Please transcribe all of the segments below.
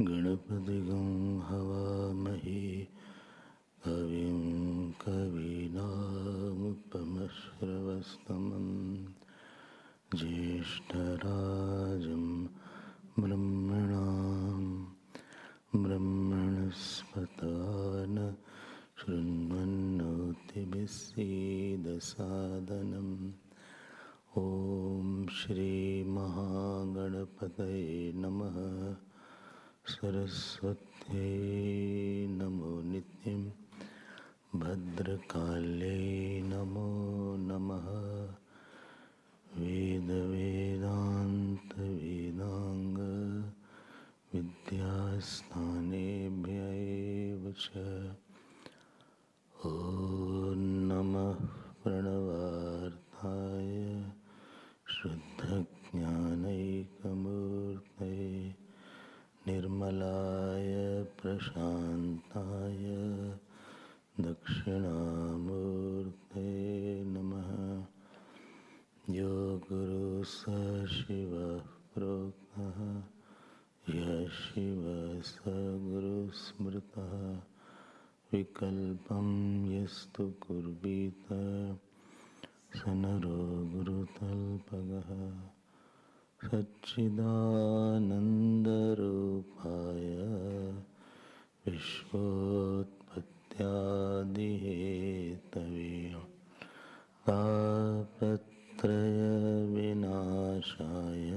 गणपतिगं हवामहे कविं कवीनामुपमश्रवस्तमं ज्येष्ठराजं ब्रह्मणस्पत शृण्वन्नोतिभिस्सीदसादनम् ॐ श्रीमहागणपतये नमः। सरस्वत्यै नमो नित्यं भद्रकाल्यै नमो नमः। वेदान्त विद्यास्थानेभ्यः च ॐ नमः प्रणवार्थाय शुद्धज्ञानैकमूर्तये निर्मलाय प्रशान्ताय दक्षिणामूर्तये नमः। यो गुरु स शिवः प्रोक्तः यः शिवः स गुरुस्मृतः विकल्पं यस्तु कुर्वीत स नरो गुरुतल्पगः। सच्चिदानन्दरूपाय विश्वोत्पत्त्यादिहेतवे तापत्रयविनाशाय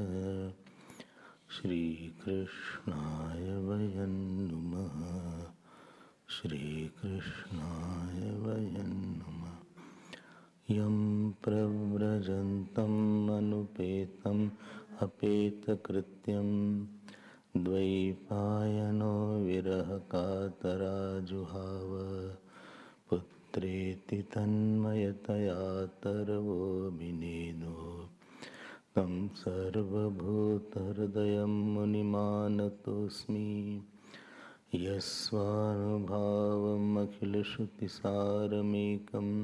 श्रीकृष्णाय वयं नुमः। श्रीकृष्णाय वयं नुमः। यं प्रव्रजन्तम् अनुपेतम् अपेतकृत्यं द्वैपायनो विरहकातराजुहाव पुत्रेति तन्मयतया तर्वोऽभिनेदो तं सर्वभूतहृदयं मुनिमानतोऽस्मि। यस्वानुभावमखिलश्रुतिसारमेकम्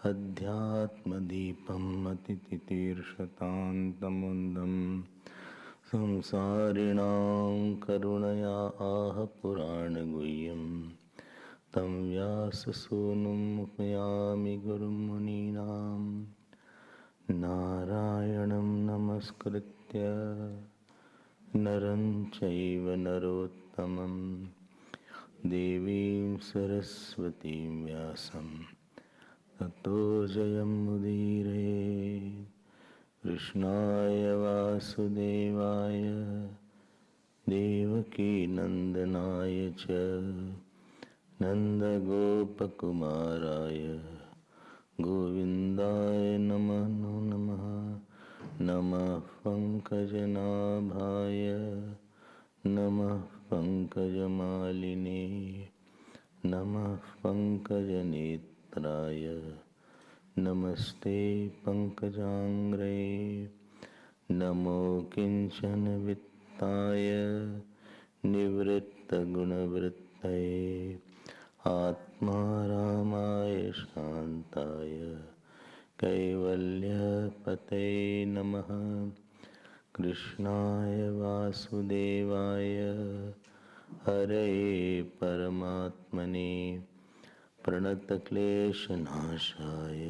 अध्यात्मदीपम् अतितितीर्षतान्तमुन्दम् संसारिणां करुणया आह पुराणगुह्यं तं व्याससूनुं मुपयामि गुरुमुनीनां। नारायणं नमस्कृत्य नरं चैव नरोत्तमं देवीं सरस्वतीं व्यासं ततो जयमुदीरये। कृष्णाय वासुदेवाय देवकीनन्दनाय च नन्दगोपकुमाराय गोविन्दाय नमो नमः। नमः पङ्कजनाभाय नमः पङ्कजमालिने नमः पङ्कजनेत्राय नमस्ते पङ्कजाङ्ग्रे। नमो किञ्चन वित्ताय निवृत्तगुणवृत्तये आत्मारामाय शान्ताय कैवल्यपतये नमः। कृष्णाय वासुदेवाय हरये परमात्मने प्रणतक्लेशनाशाय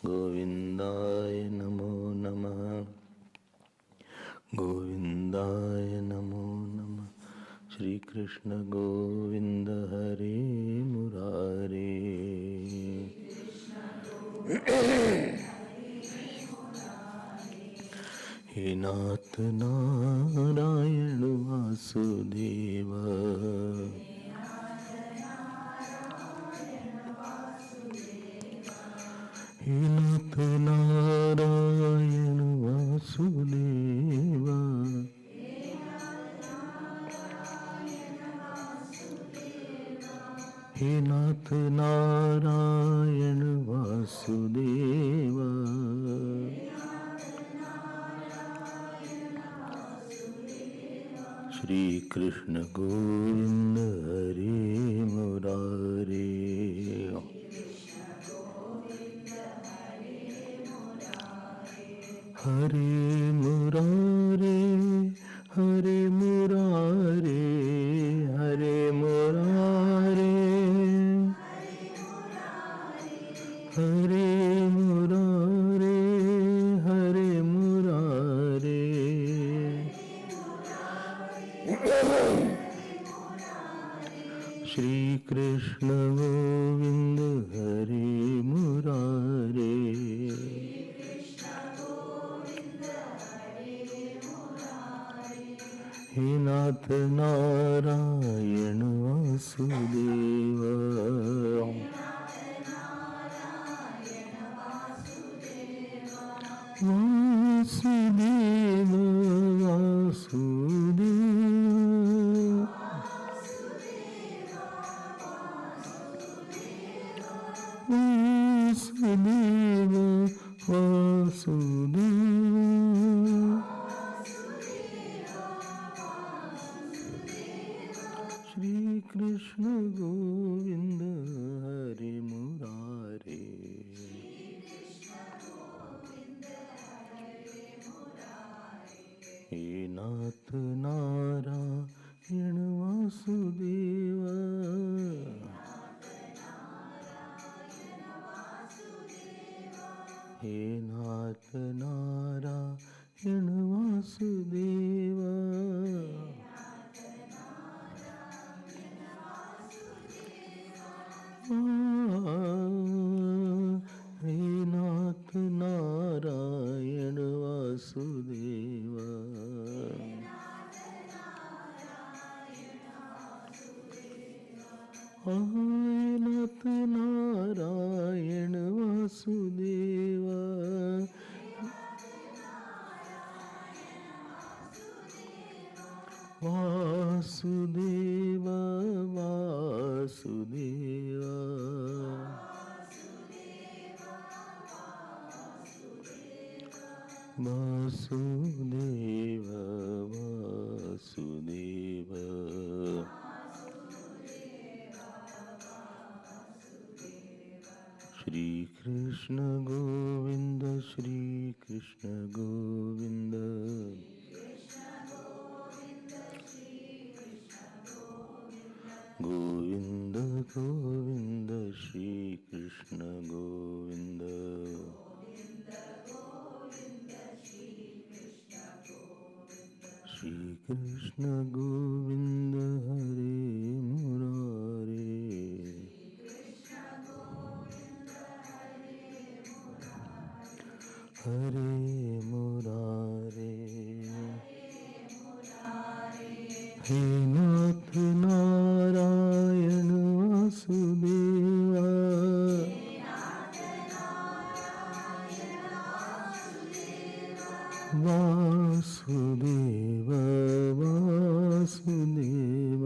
गोविन्दाय नमो नमः। गोविन्दाय नमो नमः। श्री कृष्ण गोविंद हरे मुरारे। हे नाथ नारायण वासुदेव हे नाथ नारायण वासुदेव, श्री कृष्ण गोविंद हरे मुरारे, हरे मुरारे, हरे मुरारे, हरे मुरारे, हरे मुरारे, हरे मुरारे, श्री कृष्ण गोविंद हरे मुरारे, हे नाथ नारायण वासुदेव, वासुदेव वासुदेव, वासुदेव वासुदेव, श्री कृष्ण गोविंद हरे मुरारे, हे नाथ नारायण वासुदेव, हे नाथ नारायण वासुदेव, हे नाथ नारायण वासुदेव, हे नाथ नारायण वासुदेव, वासुदेव वासुदेव, वासुदेव वासुदेव, श्री कृष्ण गोविंद, श्री कृष्ण गोविंद, गोविंद गोविंद श्री कृष्ण गोविंद, श्री कृष्ण गोविंद हरे मुरारे, हरे मुरारे, हे नाथ नारायण वासुदेव, वासुदेव वासुदेव,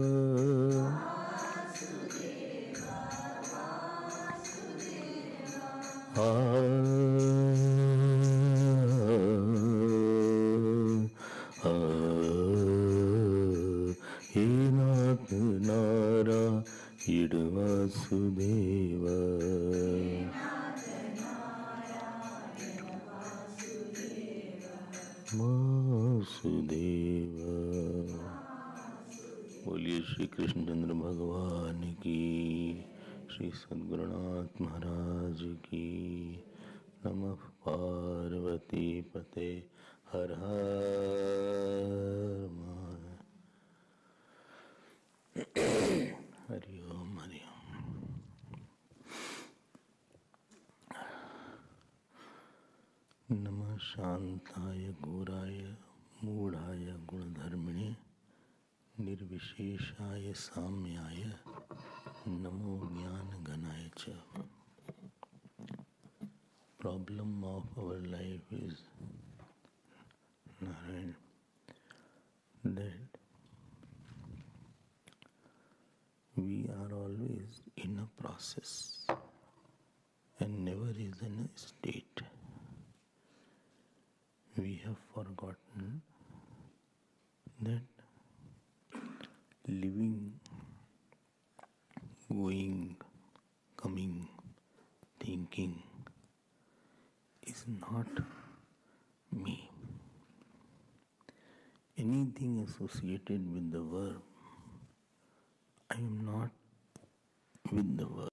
हे नाथ नारायण वासुदेव, वासुदेव। बोलिए श्री कृष्णचंद्र भगवान की, श्री सद्गुरुनाथ महाराज की। नमः पार्वती पते, हर हर हरि ओम हरि ओम। नमः शांताय घोराय मूढ़ाय गुणधर्मिणे निर्विशेषाय साम्याय नमो ज्ञान घनाय च। Problem of our life is that we are always is in a process and never is in a state. We have forgotten that living, going, coming, thinking is not me. Anything associated with the verb, I am not with the verb.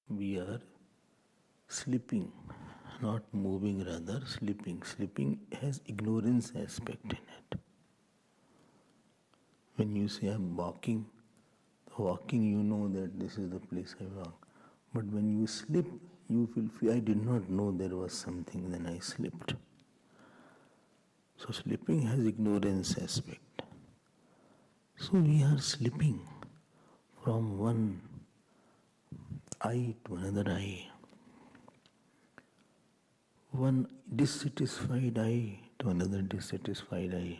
We are sleeping, not moving, rather sleeping. Sleeping has ignorance aspect in it. When you say I'm walking, you know that this is the place I walk. But when you sleep, you feel I did not know there was something, then I slept. So sleeping has ignorance aspect. So we are sleeping from one eye to another eye. One dissatisfied eye to another dissatisfied eye.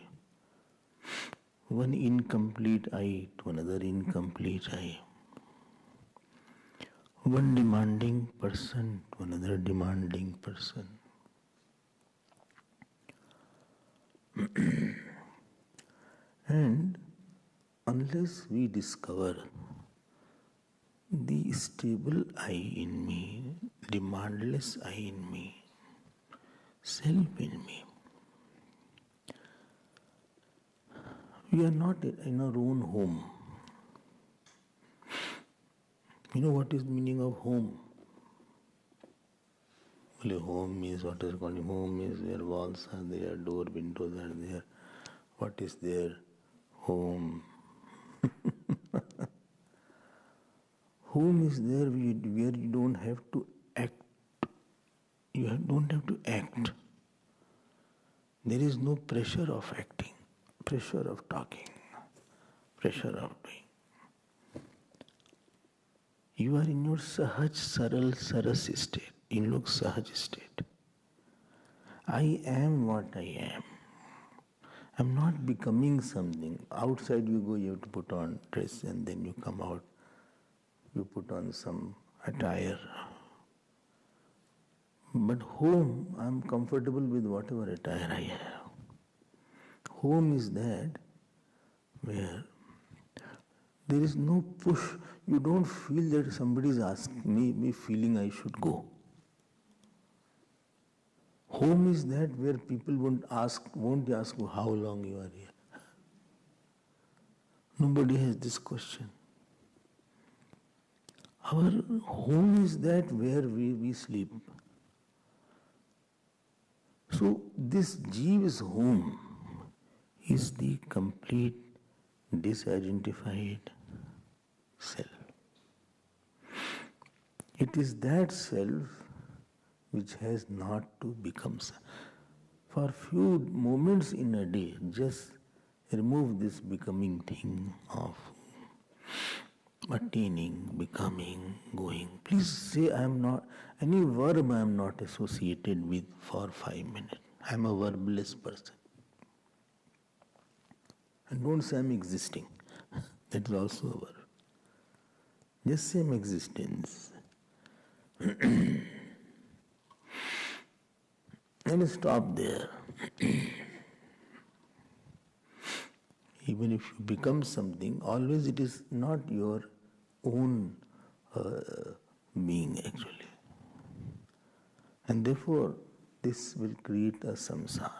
One incomplete eye to another incomplete eye. One demanding person to another demanding person. And unless we discover the stable I in me, demandless I in me, self in me, we are not in our own home. You know what is the meaning of home? Well, home is what is called home is where walls are there, door, windows are there. What is there? Home. Home is there where you don't have to act. You don't have to act. There is no pressure of acting, pressure of talking, pressure of doing. You are in your sahaj, saral, saras state, in your sahaj state. I am what I am. I am not becoming something. Outside you go, you have to put on dress, and then you come out, you put on some attire. But home, I am comfortable with whatever attire I have. Home is that where there is no push. You don't feel that somebody is asking me feeling I should go. Home is that where people won't ask you how long you are here. Nobody has this question. Our home is that where we sleep. So this Jeev's home is the complete disidentified self. It is that self which has not to become self. For few moments in a day, just remove this becoming thing of attaining, becoming, going. Please say I am not, any verb I am not associated with for 5 minutes. I am a verbless person. And don't say I am existing. That is also a verb. Just say I am existence. And stop there. Even if you become something, always it is not your own being actually. And therefore, this will create a samsara.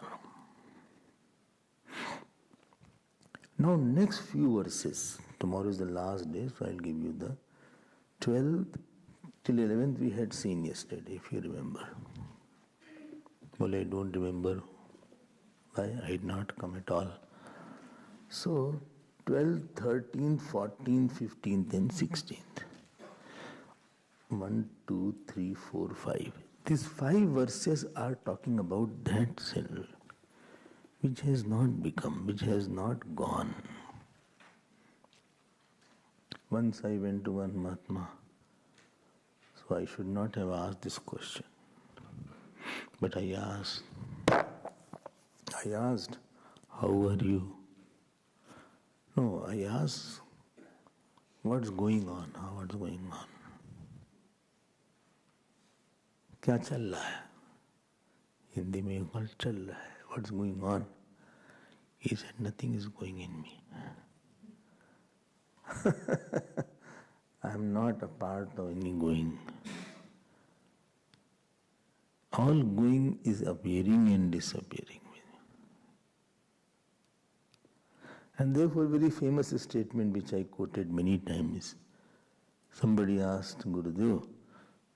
Now, next few verses, tomorrow is the last day, so I'll give you the 12th till 11th we had seen yesterday, if you remember. Well, I don't remember why I did not come at all. So, 12th, 13th, 14th, 15th and 16th. 1, 2, 3, 4, 5. These 5 verses are talking about that self which has not become, which has not gone. Once I went to one Mahatma, so I should not have asked this question. But I asked, how are you? No, I asked, what's going on? What's going on? क्या चल रहा है? हिंदी में कल चल रहा है. What's going on? He said, nothing is going in me. I am not a part of any going. All going is appearing and disappearing. And therefore, very famous statement which I quoted many times. Somebody asked Gurudev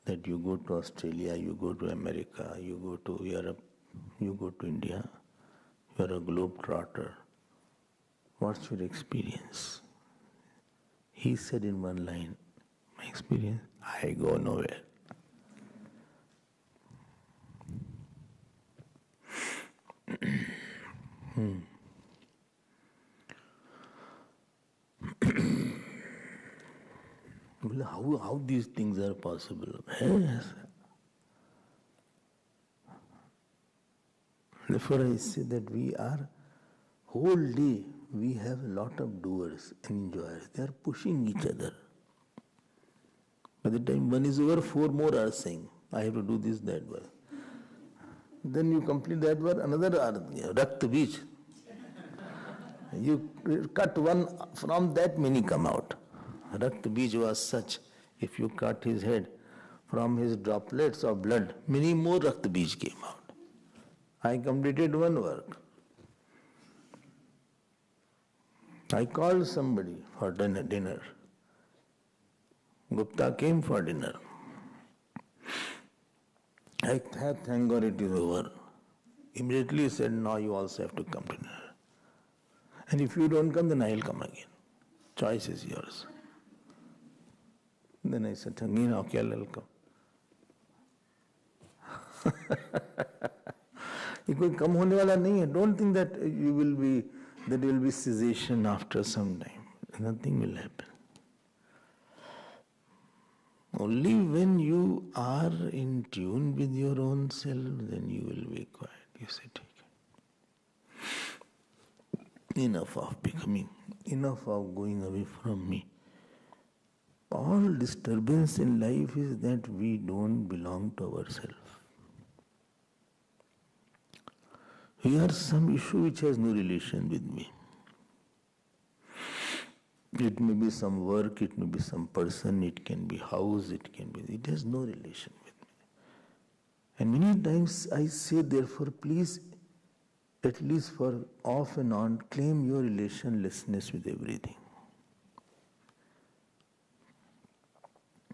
that you go to Australia, you go to America, you go to Europe, you go to India, you are a globetrotter. What's your experience? He said in one line, my experience, I go nowhere. How these things are possible? Yes. Therefore I say that we are, whole day we have a lot of doers and enjoyers. They are pushing each other. By the time one is over, 4 more are saying, I have to do this, that one. Then you complete that one, another Rakt Beach. You cut one, from that many come out. Rakt Beej was such, if you cut his head, from his droplets of blood, many more Rakt Beej came out. I completed one work. I called somebody for dinner. Gupta came for dinner. I said, thank God it is over. Immediately he said, now you also have to come to dinner. And if you don't come, then I will come again. Choice is yours. Then I said, okay, I will come. ये कोई कम होने वाला नहीं है. Don't think that there will be cessation after some time. Nothing will happen. Only when you are in tune with your own self, then you will be quiet. You say, enough of becoming, enough of going away from me. All disturbance in life is that we don't belong to ourselves. We are some issue which has no relation with me. It may be some work, it may be some person, it can be house, it has no relation with me. And many times I say, therefore, please, at least for off and on, claim your relationlessness with everything.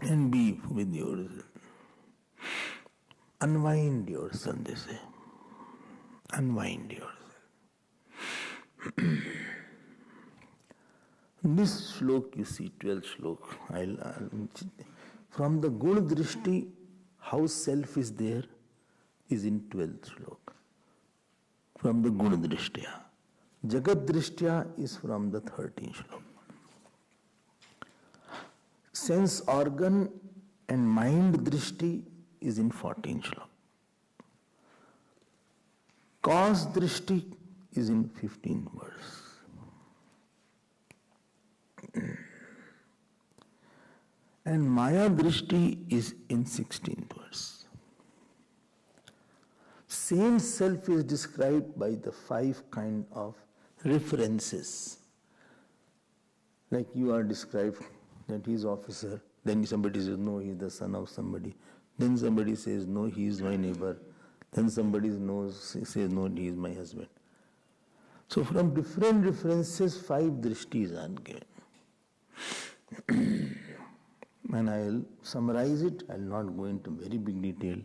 And be with yourself. Unwind yourself, they say. Unwind yourself. This shlok, you see, 12th shlok, from the Guna Drishti, how self is there, is in 12th shlok. From the Guna Drishtya. Jagat Drishtya is from the 13th shlok. Sense organ and mind Drishti is in 14th shlok. Cause Drishti is in 15th verse. And Maya Drishti is in 16th verse. Same self is described by the 5 kind of references. Like you are described that he is officer, then somebody says, no, he is the son of somebody. Then somebody says, no, he is my neighbor. Then somebody says, no, he is my husband. So from different references, 5 drishtis are given. And I will summarize it. I will not go into very big detail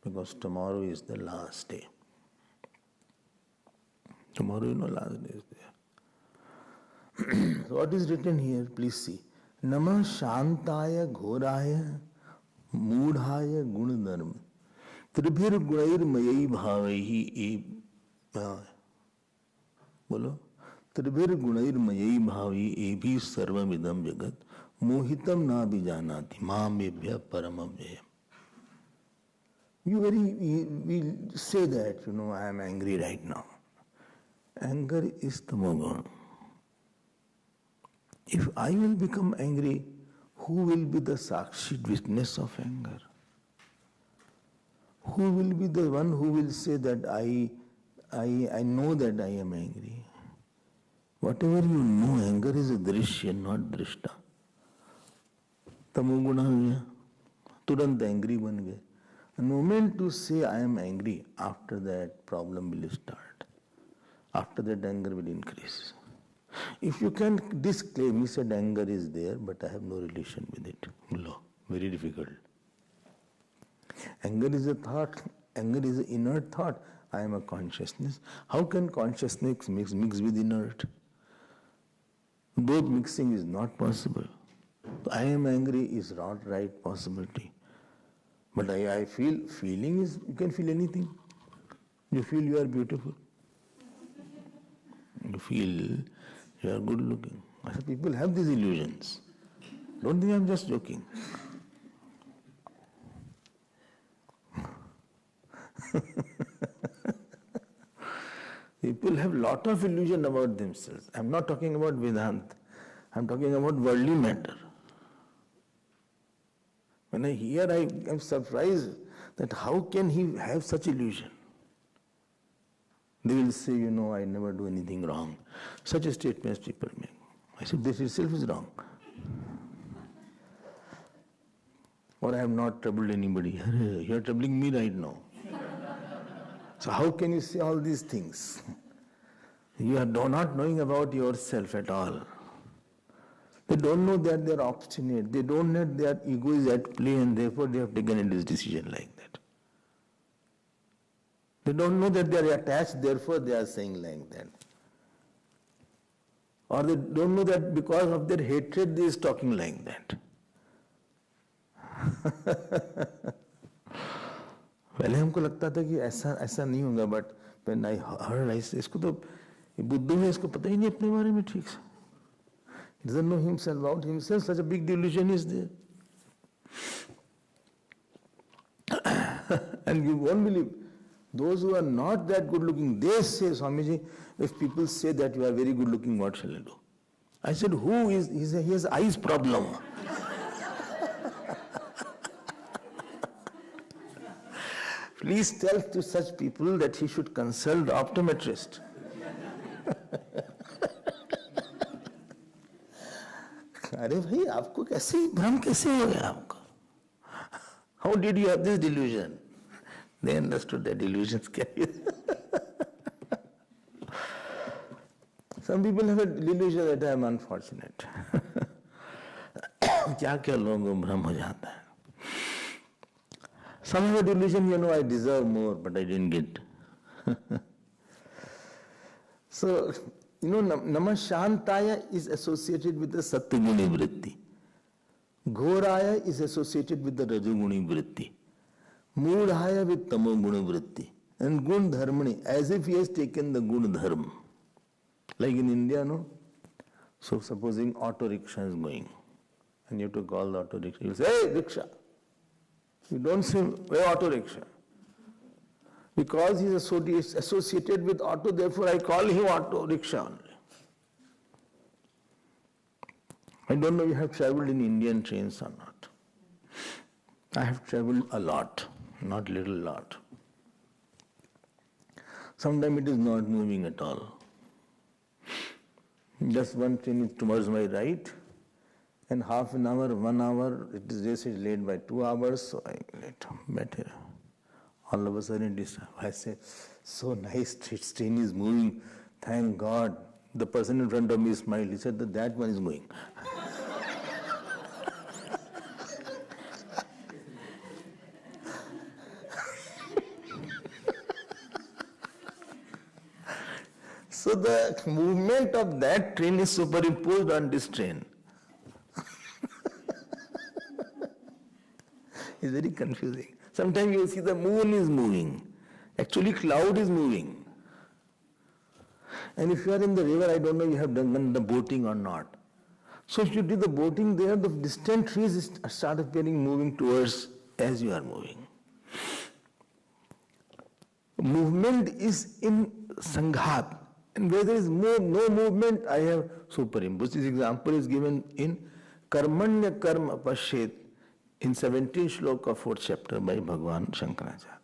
because tomorrow is the last day. Tomorrow, last day is there. So what is written here? Please see. Namah Shantaya Ghoraya मूढ़ाय गुण धर्म त्रिभिर गुणैर्मयी भावैहि बोलो त्रिभिर गुणैर्मयी भावी एभि सर्वमिदं जगत मोहितम ना बीजानाति मामेभ्य परम अव्ययम्. We say that, I am angry right now. Anger is tamogun. If I will become angry, who will be the sakshi witness of anger? Who will be the one who will say that I know that I am angry? Whatever you know, anger is a drishya, not drishta. Tamoguna हो गया, तुरंत angry बन गए. The moment to say I am angry, after that problem will start. After that anger will increase. If you can disclaim, he said anger is there, but I have no relation with it. No, very difficult. Anger is a thought. Anger is an inert thought. I am a consciousness. How can consciousness mix with inert? Both mixing is not possible. I am angry is not right possibility. But I feel, feeling is, you can feel anything. You feel you are beautiful. You feel you are good looking. I said, people have these illusions. Don't think I am just joking. People have lot of illusion about themselves. I am not talking about Vedanta. I am talking about worldly matter. When I hear, I am surprised that how can he have such illusion? They will say, I never do anything wrong. Such a statements people make. I said, this itself is wrong. Or I have not troubled anybody. You are troubling me right now. So how can you say all these things? You are not knowing about yourself at all. They don't know that they are obstinate. They don't know their ego is at play and therefore they have taken a decision like that. They don't know that they are attached, therefore they are saying like that. Or they don't know that because of their hatred they is talking like that. पहले हमको लगता था कि ऐसा नहीं होगा, but when I heard, इसको तो बुद्धू है, इसको पता ही नहीं अपने बारे में ठीक से. He doesn't know himself about himself. Such a big delusion is there. And you won't believe, those who are not that good looking, they say, Swamiji, if people say that you are very good looking, what shall I do? I said, who is, he has eyes problem. Please tell to such people that he should consult the optometrist. अरे भाई आपको कैसे भ्रम कैसे हो गया आपको? How did you have this delusion? They understood that delusions carry. Some people have a delusion that I am unfortunate. क्या क्या लोगों को भ्रम हो जाता है. Some have a delusion, I deserve more, but I didn't get. So, Namashantaya is associated with the Satyaguni Vritti. Ghoraya is associated with the Rajaguni Vritti. Mudhaya with Tamoguni Vritti. And Gun Dharmani, as if he has taken the Gun Dharma. Like in India, no? So supposing auto rickshaw is going, and you have to call the auto rickshaw. You will say, hey, rickshaw. You don't say, hey, auto rickshaw. Because he is associated with auto, therefore I call him auto rickshaw only. I don't know if you have traveled in Indian trains or not. I have traveled a lot, not little lot. Sometimes it is not moving at all. Just one train is towards my right, and half an hour, 1 hour, this is late by 2 hours, so I let better. All of a sudden, I say, so nice, this train is moving, thank God. The person in front of me smiled, he said that one is going. So the movement of that train is superimposed on this train. It's very confusing. Sometimes you see the moon is moving. Actually, cloud is moving. And if you are in the river, I don't know you have done the boating or not. So if you do the boating there, the distant trees start appearing, moving towards as you are moving. Movement is in Sanghat. And where there is no movement, I have superimposed. This example is given in Karmanya Karma Pashet in 17th shloka of 4th chapter by Bhagavan Shankaracharya.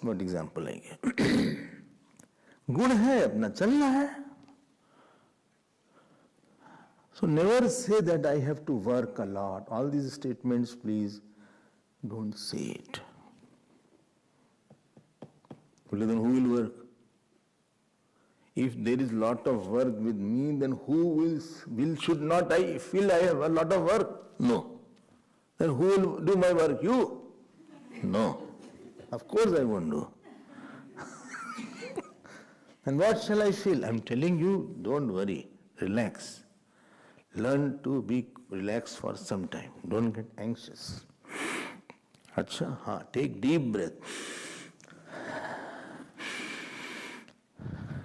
What example I gave? गुण है अपना चलना है. So never say that I have to work a lot. All these statements, please don't say it. Well, then who will work? If there is lot of work with me, then who should not I feel I have a lot of work? No. Then who will do my work? You? No. Of course I won't do. And what shall I feel? I'm telling you, don't worry, relax. Learn to be relaxed for some time. Don't get anxious. Acha, take deep breath.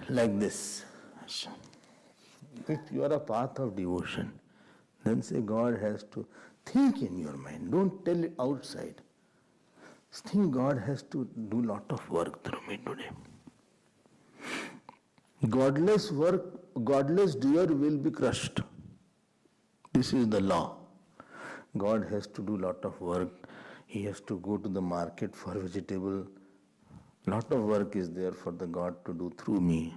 Like this. If you are a path of devotion, then say God has to think in your mind. Don't tell it outside. Think God has to do lot of work through me today. Godless doer will be crushed. This is the law. God has to do lot of work. He has to go to the market for vegetable. Lot of work is there for the God to do through me.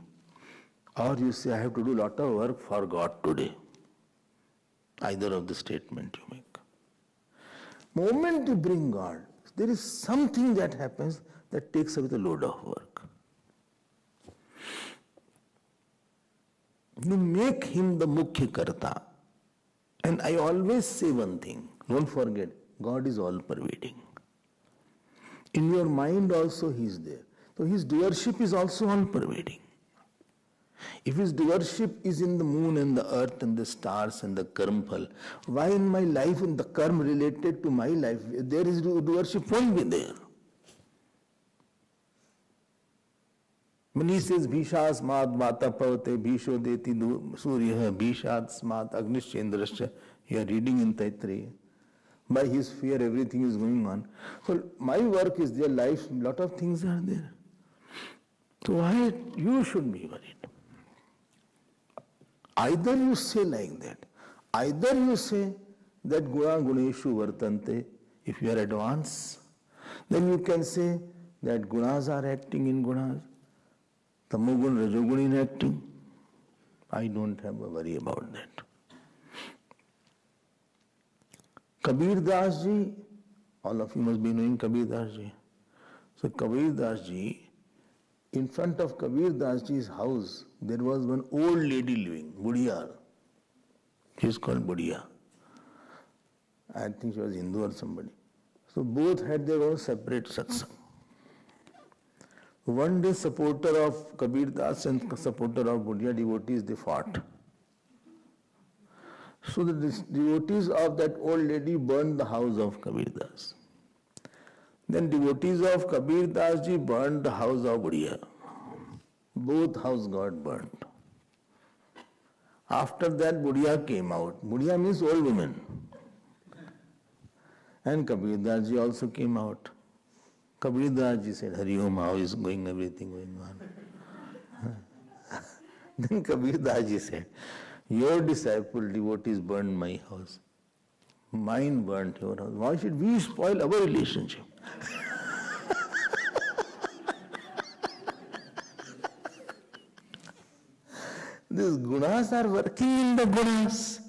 Or you say, I have to do lot of work for God today. Either of the statement you make. Moment you bring God, there is something that happens that takes away the load of work. You make him the Mukhya Karta. And I always say one thing, don't forget, God is all pervading. In your mind also he is there. So his doership is also all pervading. If his doership is in the moon and the earth and the stars and the karmphal, why in my life, in the karma related to my life, there is doership won't be there. When he says, Bhishas mad mata pavate bhisho deti surya bhishat smat agnishendrasya, you are reading in Taittiriya. By his fear everything is going on. So my work is there, life, lot of things are there. So why you should be worried? Either you say like that, either you say that guna guneshu vartante, if you are advanced, then you can say that gunas are acting in gunas. Tamogun, Rajogun in acting. I don't have a worry about that. Kabir Das ji, all of you must be knowing Kabir Das ji. So Kabir Das ji, in front of Kabir Das ji's house, there was one old lady living, Budiya. She is called Budiya. I think she was Hindu or somebody. So both had their own separate satsang. One day supporter of Kabir Das and supporter of Buddha devotees, they fought. So the devotees of that old lady burned the house of Kabir Das. Then devotees of Kabir Das ji burned the house of Buddha. Both houses got burned. After that Buddha came out. Buddha means old woman. And Kabir Das ji also came out. Kabir Das ji said, Hari Om, how is going, everything going on? Then Kabir Das ji said, your disciple devotees burned my house. Mine burnt your house. Why should we spoil our relationship? These gunas are working in the gunas.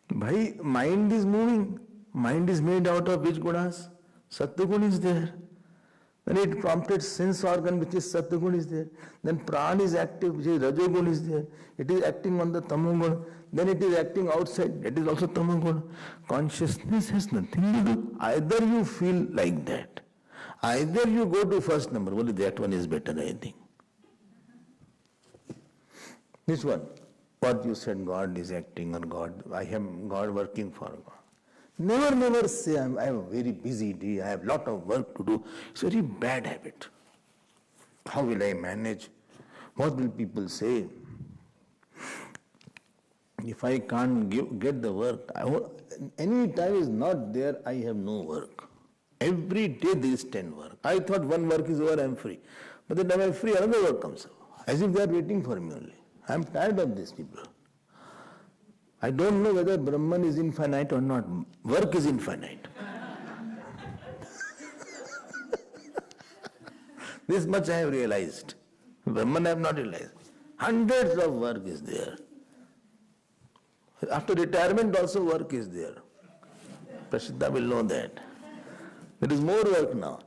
Bhai, mind is moving. Mind is made out of which gunas? Satyagun is there. Then it prompted sense organ, which is Satyagun is there. Then Pran is active, which is Rajogun is there. It is acting on the Tamogun. Then it is acting outside, that is also Tamogun. Consciousness has nothing to do. Either you feel like that, either you go to first number. Well, that one is better, I think. This one, what you said, God is acting or God, I am God working for God. Never say, I have a very busy day, I have a lot of work to do. It's a very bad habit. How will I manage? What will people say? If I can't get the work, any time is not there, I have no work. Every day there is 10 work. I thought one work is over, I am free. But the time I am free, another work comes up. As if they are waiting for me only. I am tired of these people. I don't know whether Brahman is infinite or not. Work is infinite. This much I have realized. Brahman I have not realized. Hundreds of work is there. After retirement also work is there. Prasiddha will know that. There is more work now.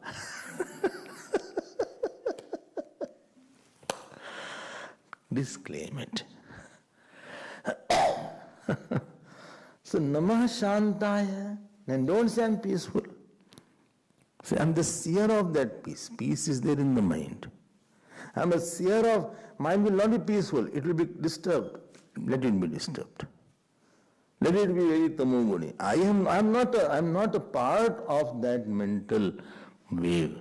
Disclaim it. So Namah Shantaya, and don't say I'm peaceful. Say I'm the seer of that peace. Peace is there in the mind. I'm a seer of, mind will not be peaceful, it will be disturbed. Let it be disturbed. Let it be very tamoguni. I'm not a part of that mental wave.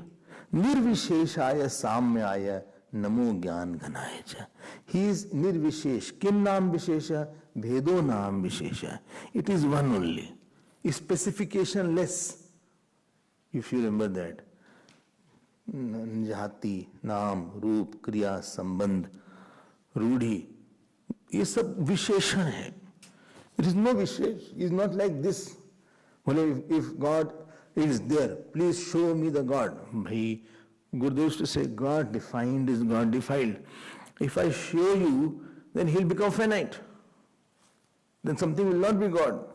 Nirvisheshaya samyaya namo gyan ghanaya. He is nirvishesh. Kim naam vishesha? Bhedo naam vishesha. It is one only. Specification less. If you remember that. Jati, naam, roop, kriya, sambandh, rudhi. ये सब विशेषण है. It is no vishesh. It is not like this. Well, if God is there, please show me the God. Bhai, Gurudev used to say, God defined is God defiled. If I show you, then he'll become finite. Then something will not be God.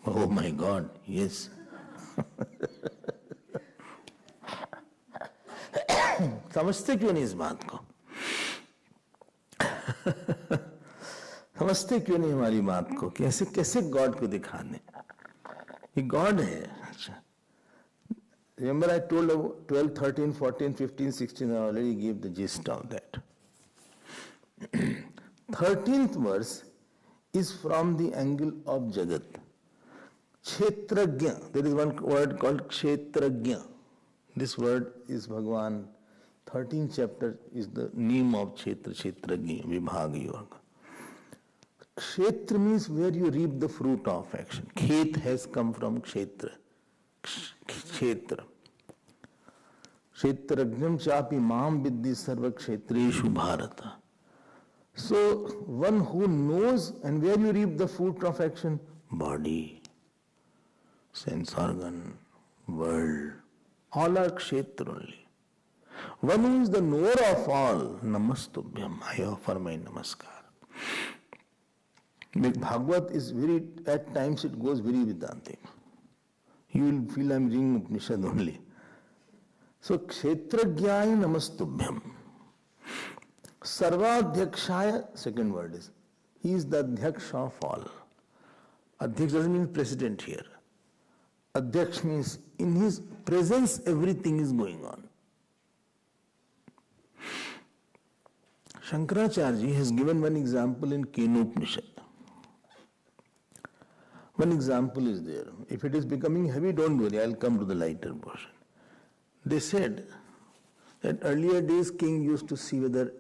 Oh my God, yes. समझते क्यों नहीं इस बात को? समझते क्यों नहीं हमारी बात को? कैसे कैसे गॉड को दिखा दें? ये गॉड है. अच्छा. Remember I told of 12, 13, 14, 15, 16, I already gave the gist of that. 13th verse is from the angle of Jagat. Kshetragya, there is one word called Kshetragya. This word is Bhagwan. 13th chapter is the name of Kshetragya, Vibhaga Yoga. Kshetra means where you reap the fruit of action. Khet has come from Kshetra. Kshetra. Kshetrajnam chapi mam viddhi sarva kshetreshu bharata. So, one who knows, and where you reap the fruit of action? Body, sense organ, world, all are kshetra only. One who is the knower of all, namastubhyam, I offer my namaskar. Bhagavad is very, at times it goes very Vedantic. You will feel I am reading Upanishad only. So, kshetragyaya namastubhyam. Sarvadhyakshaya, second word is, he is the adhyaksha of all. Adhyaksh doesn't mean president here. Adhyaksh means in his presence everything is going on. Shankaracharya has given one example in Kenopanishad. One example is there. If it is becoming heavy, don't worry, I'll come to the lighter portion. They said that earlier days king used to see whether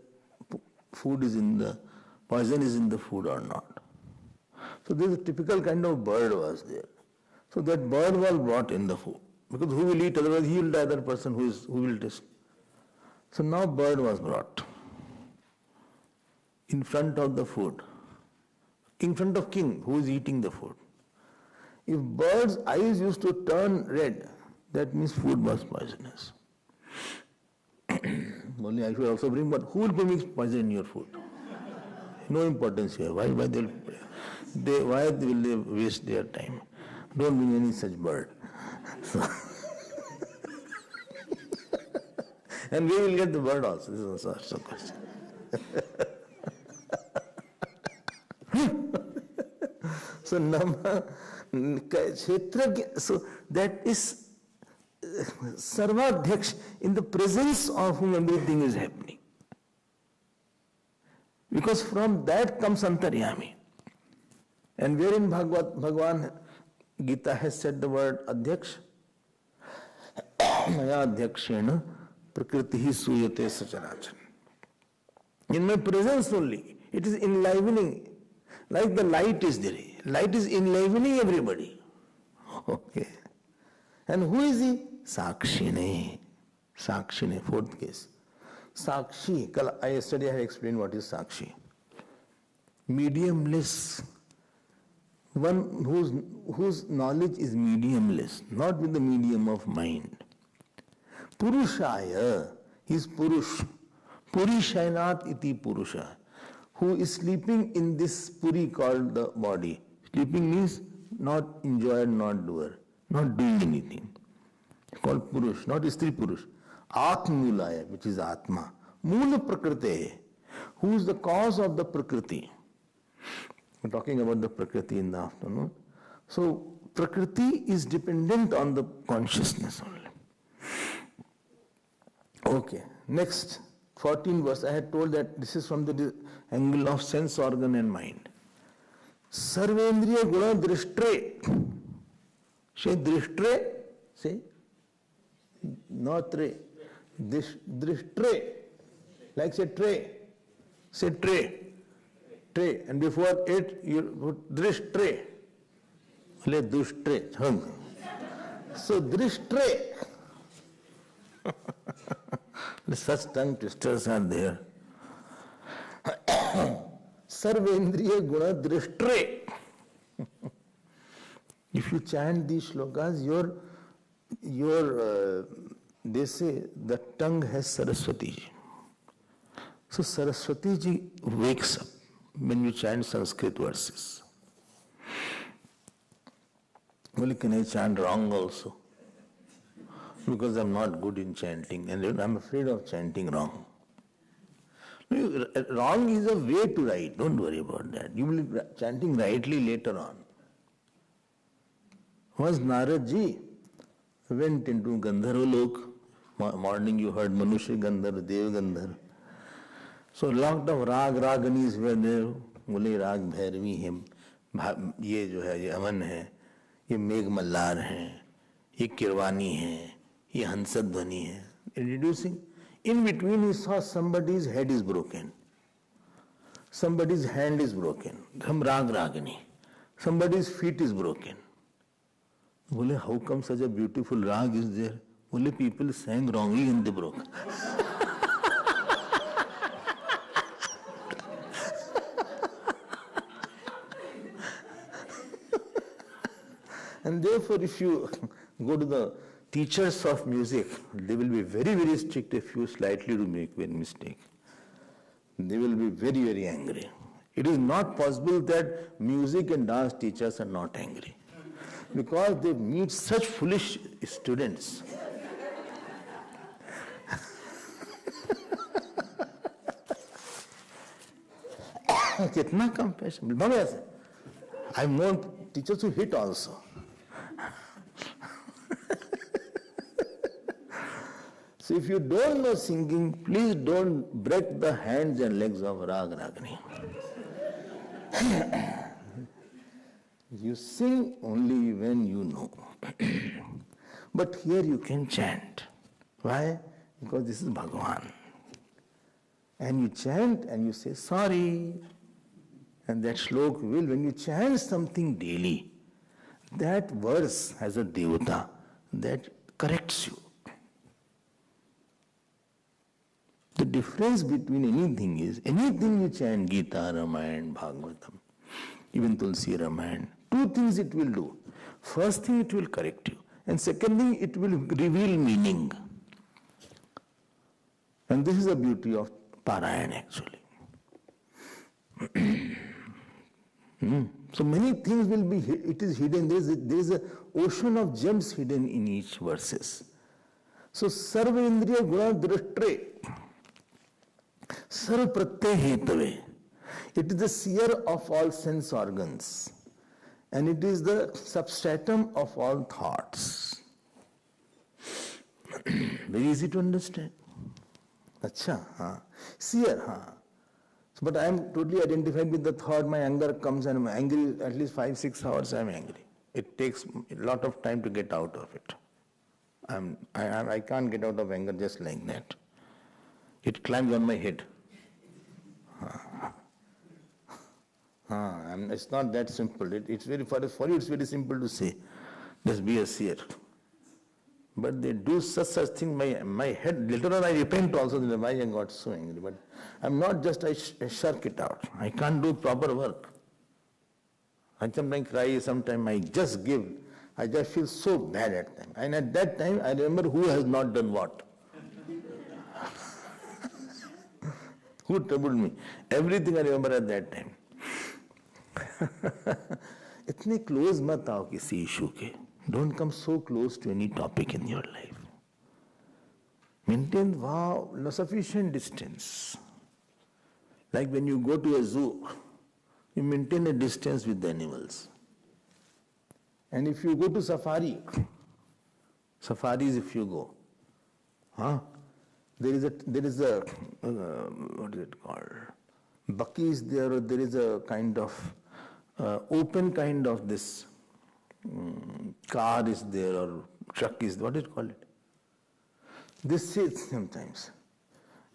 poison is in the food or not. So there is a typical kind of bird was there. So that bird was brought in the food. Because who will eat, otherwise he will die, other person who will taste. So now bird was brought in front of the food. In front of king who is eating the food. If bird's eyes used to turn red, that means food was poisonous. Only I should also bring, but who will mix poison in your food? No importance here. Why will they waste their time? Don't bring any such bird. So and we will get the bird also. This is also a question. So so that is Sarvadhyaksh, in the presence of whom everything is happening. Because from that comes Antaryami. And wherein Bhagwan Gita has said the word Adhyaksh. Maya Adhyakshena Prakritihi Suyate Sacharachan. In my presence only, it is enlivening. Like the light is there. Light is enlivening everybody. Okay. And who is he? Sakshine. Sakshine, fourth case. Sakshi. Yesterday I had explained what is Sakshi. Mediumless. One whose knowledge is mediumless, not with the medium of mind. Purushaya, he is Purush. Puri Shainat iti Purusha, who is sleeping in this Puri called the body. Sleeping means not enjoyer, not doer, not doing anything. Called Purush, not Istri Purush. Atmulaya, which is Atma. Mula Prakriti, who is the cause of the Prakriti. We're talking about the Prakriti in the afternoon. So, Prakriti is dependent on the consciousness only. Okay, next, 14 verse. I had told that this is from the angle of sense organ and mind. Sarvendriya guna drishtre. Say drishtre. Say. Not tre. Drishtre. Like say tray. Say tray. Tray. And before it, you put drishtre. Le dushtre. So drishtre. Such tongue twisters are there. Sarvendriya guna drishtre. If you chant these shlokas, they say the tongue has Saraswati ji. So Saraswati ji wakes up when you chant Sanskrit verses. Well, can I chant wrong also? Because I'm not good in chanting and I'm afraid of chanting wrong. Wrong is a way to write, don't worry about that. You will be chanting rightly later on. Once Narad ji went into Gandharva Lok, morning you heard Manusha Gandharva, Dev Gandharva. So lot of Raganis were there, बोले राग भैरवी है, ये जो है ये अमन है, ये मेघ मल्लार है, ये किरवानी है, ये हंसध्वनि है. Introducing. In between he saw somebody's head is broken, somebody's hand is broken, some ragini, somebody's feet is broken. बोले how come such a beautiful rag is there? बोले people sang wrongly and they broke. And therefore, if you go to the teachers of music, they will be very, very strict if you slightly do make a mistake. They will be very, very angry. It is not possible that music and dance teachers are not angry, because they meet such foolish students. Kitna compassion. I've known teachers who hit also. So if you don't know singing, please don't break the hands and legs of Ragini. You sing only when you know. But here you can chant. Why? Because this is Bhagavan. And you chant and you say sorry. And that shlok will, when you chant something daily, that verse has a devata that corrects you. The difference between anything is, anything you chant, Gita, Ramayana, Bhagavatam, even Tulsi Ramayana, two things it will do. First thing, it will correct you. And second thing, it will reveal meaning. And this is the beauty of Parayana actually. So many things will be, it is hidden. There is an ocean of gems hidden in each verses. So, Sarvendriya Guna Drishtre. Sarv Pratyay Hetave. It is the seer of all sense organs. And it is the substratum of all thoughts. Very easy to understand. Acha, seer, So, but I am totally identified with the thought. My anger comes and I am angry at least 5-6 hours I am angry. It takes a lot of time to get out of it. I can't get out of anger just like that. It climbs on my head. It's not that simple. It's very for you. It's very simple to say, just be a seer. But they do such thing. My head. Later on, I repent also that why I got so angry. But I'm not just. I shirk it out. I can't do proper work. I sometimes cry. Sometimes I just give. I just feel so bad at time. And at that time, I remember who has not done what. Who troubled me? Everything I remember at that time. इतने close मत आओ किसी issue के. Don't come so close to any topic in your life. Maintain sufficient distance. Like when you go to a zoo, you maintain a distance with the animals. And if you go to safaris if you go, there is a what is it called? Bucky is there, or there is a kind of open kind of this car is there, or truck is there. What is it called? They sit sometimes.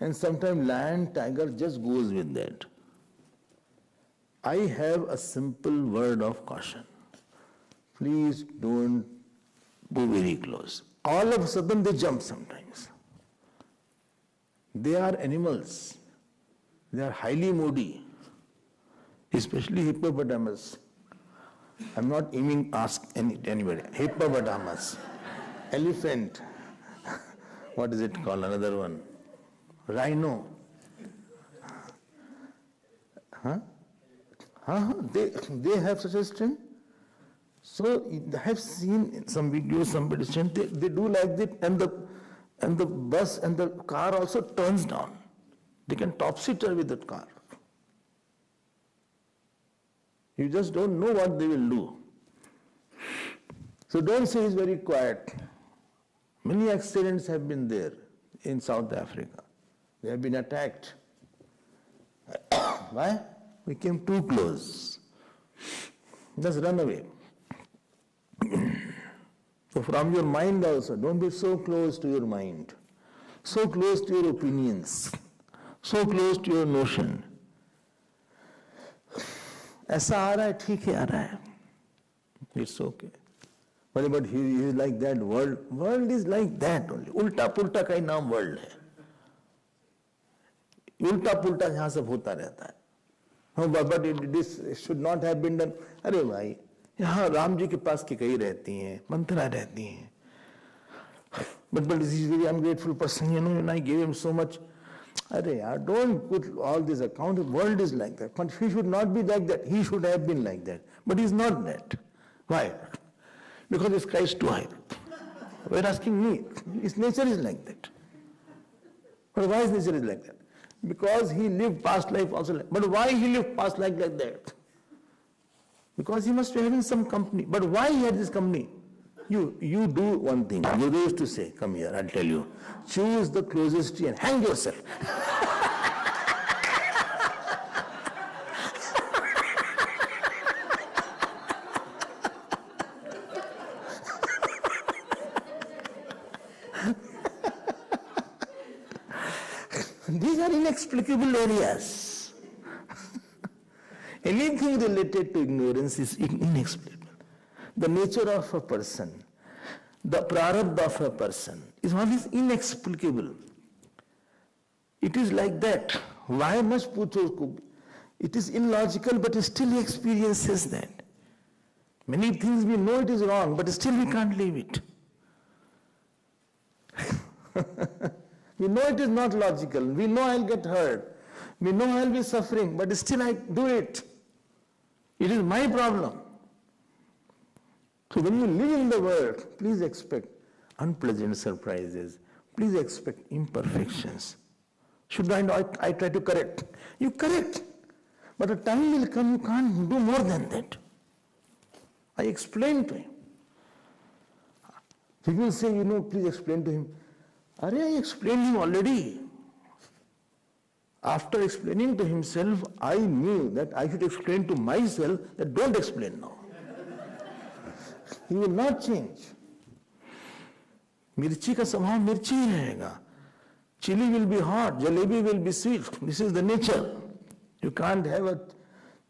And sometimes lion, tiger just goes with that. I have a simple word of caution. Please don't go very close. All of a sudden they jump sometimes. They are animals. They are highly moody, especially hippopotamus. I'm not even ask anybody. Hippopotamus, elephant, what is it called? Another one, rhino. They have such a strength. So I have seen some videos, somebody strength. They do like that, and the bus and the car also turns down. They can topsy-turvy with that car. You just don't know what they will do. So don't say he's very quiet. Many accidents have been there in South Africa. They have been attacked. Why? We came too close. Just run away. So from your mind also, don't be so close to your mind, so close to your opinions, so close to your notion. ऐसा आ रहा है, ठीक है आ रहा है. It's okay. But he is like that. World is like that only. उल्टा पुल्टा का ही नाम world है. उल्टा पुल्टा यहाँ सब होता रहता है. But this should not have been done. अरे भाई, यहाँ राम जी के पास की कई रहती हैं, मंत्रा रहती हैं. But this is very ungrateful person, and I gave him so much. Arey yaar, don't put all this account. The world is like that. But he should not be like that. He should have been like that. But he's not that. Why? Because his sky is too high. We're asking me. His nature is like that. But why his nature is like that? Because he lived past life also like that. But why he lived past life like that? Because he must be having some company. But why he had this company? You do one thing. You used to say, come here, I'll tell you. Choose the closest tree and hang yourself. These are inexplicable areas. Anything related to ignorance is inexplicable. The nature of a person, the prarabdha of a person is always inexplicable. It is like that. Why must pucho? It is illogical, but still he experiences that. Many things we know it is wrong, but still we can't leave it. We know it is not logical. We know I'll get hurt. We know I'll be suffering, but still I do it. It is my problem. So when you live in the world, please expect unpleasant surprises. Please expect imperfections. Should I try to correct? You correct. But a time will come you can't do more than that. I explained to him. People say, please explain to him. I explained him already. After explaining to himself, I knew that I should explain to myself that don't explain now. He will not change. Mirchi ka swabhav mirchi hi rahega. Chili will be hot, jalebi will be sweet. This is the nature. You can't have a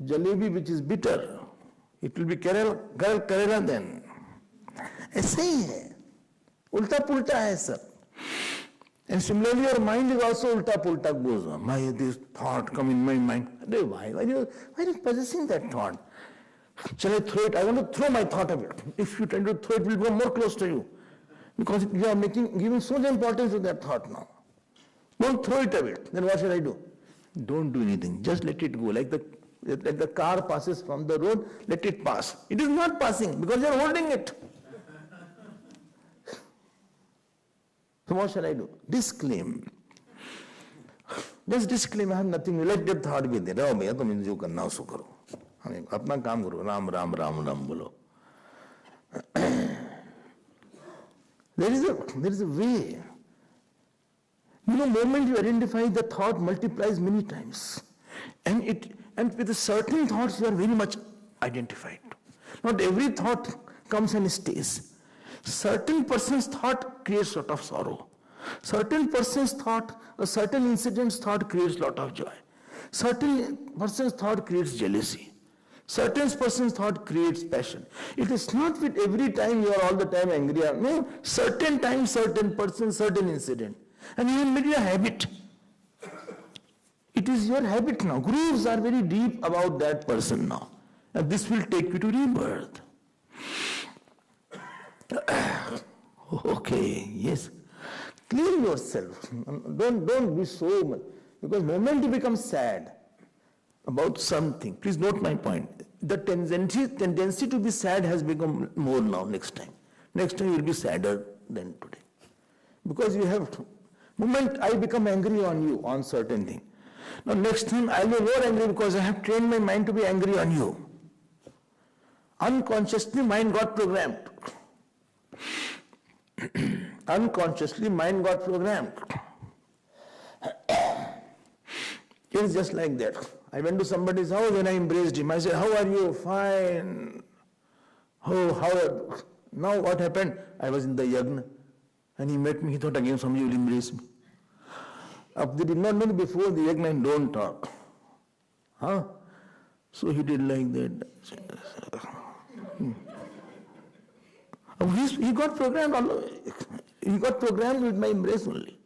jalebi which is bitter. It will be Kerala then. ऐसे ही है. उल्टा पुल्टा है सब. And similarly, your mind is also ulta pulta goes on. This thought come in my mind. Why are you possessing that thought? Shall I throw it? I want to throw my thought away. If you try to throw it, it will go more close to you. Because you are giving so much importance to that thought now. Don't throw it away. Then what should I do? Don't do anything. Just let it go. Like the car passes from the road, let it pass. It is not passing because you are holding it. So what shall I do? Disclaim. Just disclaim, I have nothing. Let that thought be there. Oh, bhaiya, tum jo karna ho so karo. Apna kaam karo. Ram, Ram, Ram, Ram bolo. There is a way. You know, the moment you identify, the thought multiplies many times. And with certain thoughts you are very much identified. Not every thought comes and stays. Certain person's thought creates a lot of sorrow. Certain person's thought, a certain incident's thought creates a lot of joy. Certain person's thought creates jealousy. Certain person's thought creates passion. It is not with every time you are all the time angry. No, certain time, certain person, certain incident. And you will make it a habit. It is your habit now. Grooves are very deep about that person now. And this will take you to rebirth. Okay, yes. Clear yourself. Don't be so much. Because the moment you become sad about something, please note my point. The tendency to be sad has become more now next time. Next time you will be sadder than today. Because you have, moment I become angry on you on certain thing. Now next time I will be more angry because I have trained my mind to be angry on you. Unconsciously mind got programmed. Unconsciously mind got programmed. It is just like that. I went to somebody's house and I embraced him. I said, how are you? Fine. How? Now what happened? I was in the yagna and he met me. He thought again somebody will embrace me. They did not know before the yagna, don't talk. Huh? So he did like that. He got programmed. He got programmed with my embrace only.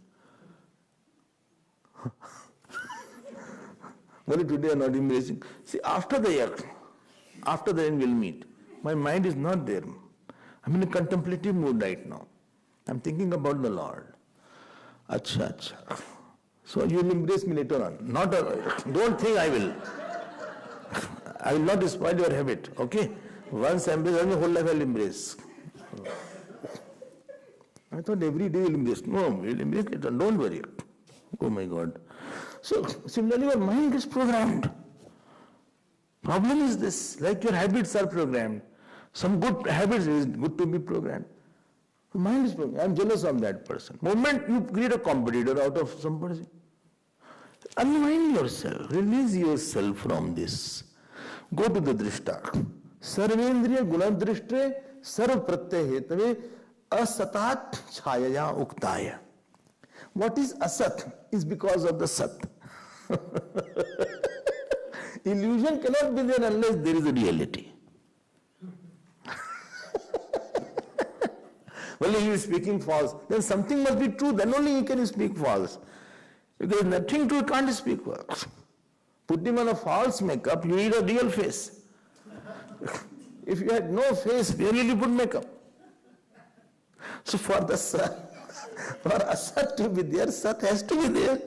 Only today I am not embracing. See, after the year we'll meet. My mind is not there. I'm in a contemplative mood right now. I'm thinking about the Lord. Acha. So you will embrace me later on. Don't think I will. I will not spoil your habit. Okay? Once I embrace, my whole life I will embrace. I thought every day you'll embrace. No, you'll embrace later. Don't worry. Oh my God. So similarly, your mind gets programmed. Problem is this, like your habits are programmed. Some good habits is good to be programmed. The mind is programmed. I'm jealous of that person. Moment you create a competitor out of some person. Unwind yourself. Release yourself from this. Go to the drishta. Sarvendriya gunadrishtre sarv pratyay hetave asatat chhayaya uktaya. What is asat is because of the sat. Illusion cannot be there unless there is a reality. Only he is speaking false. Then something must be true. Then only he can speak false. If there is nothing true, he can't speak false. Putting on a false makeup, you need a real face. If you had no face, where will you put makeup? So for the sat, for asat to be there, sat has to be there.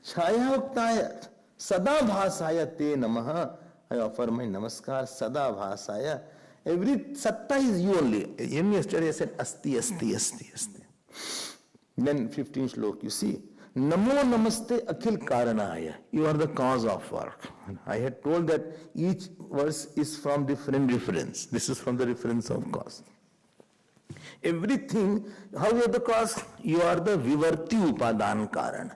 Chhaya uktaya sada bhasaya te namaha. I offer my namaskar sada bhasaya. Every satta is you only. Even yesterday I said asti, asti, asti, asti. Then 15th slok, you see. Namo namaste akhil karanaya. You are the cause of work. I had told that each verse is from different reference. This is from the reference of cause. Everything, how you are the cause? You are the vivarti upadan karan.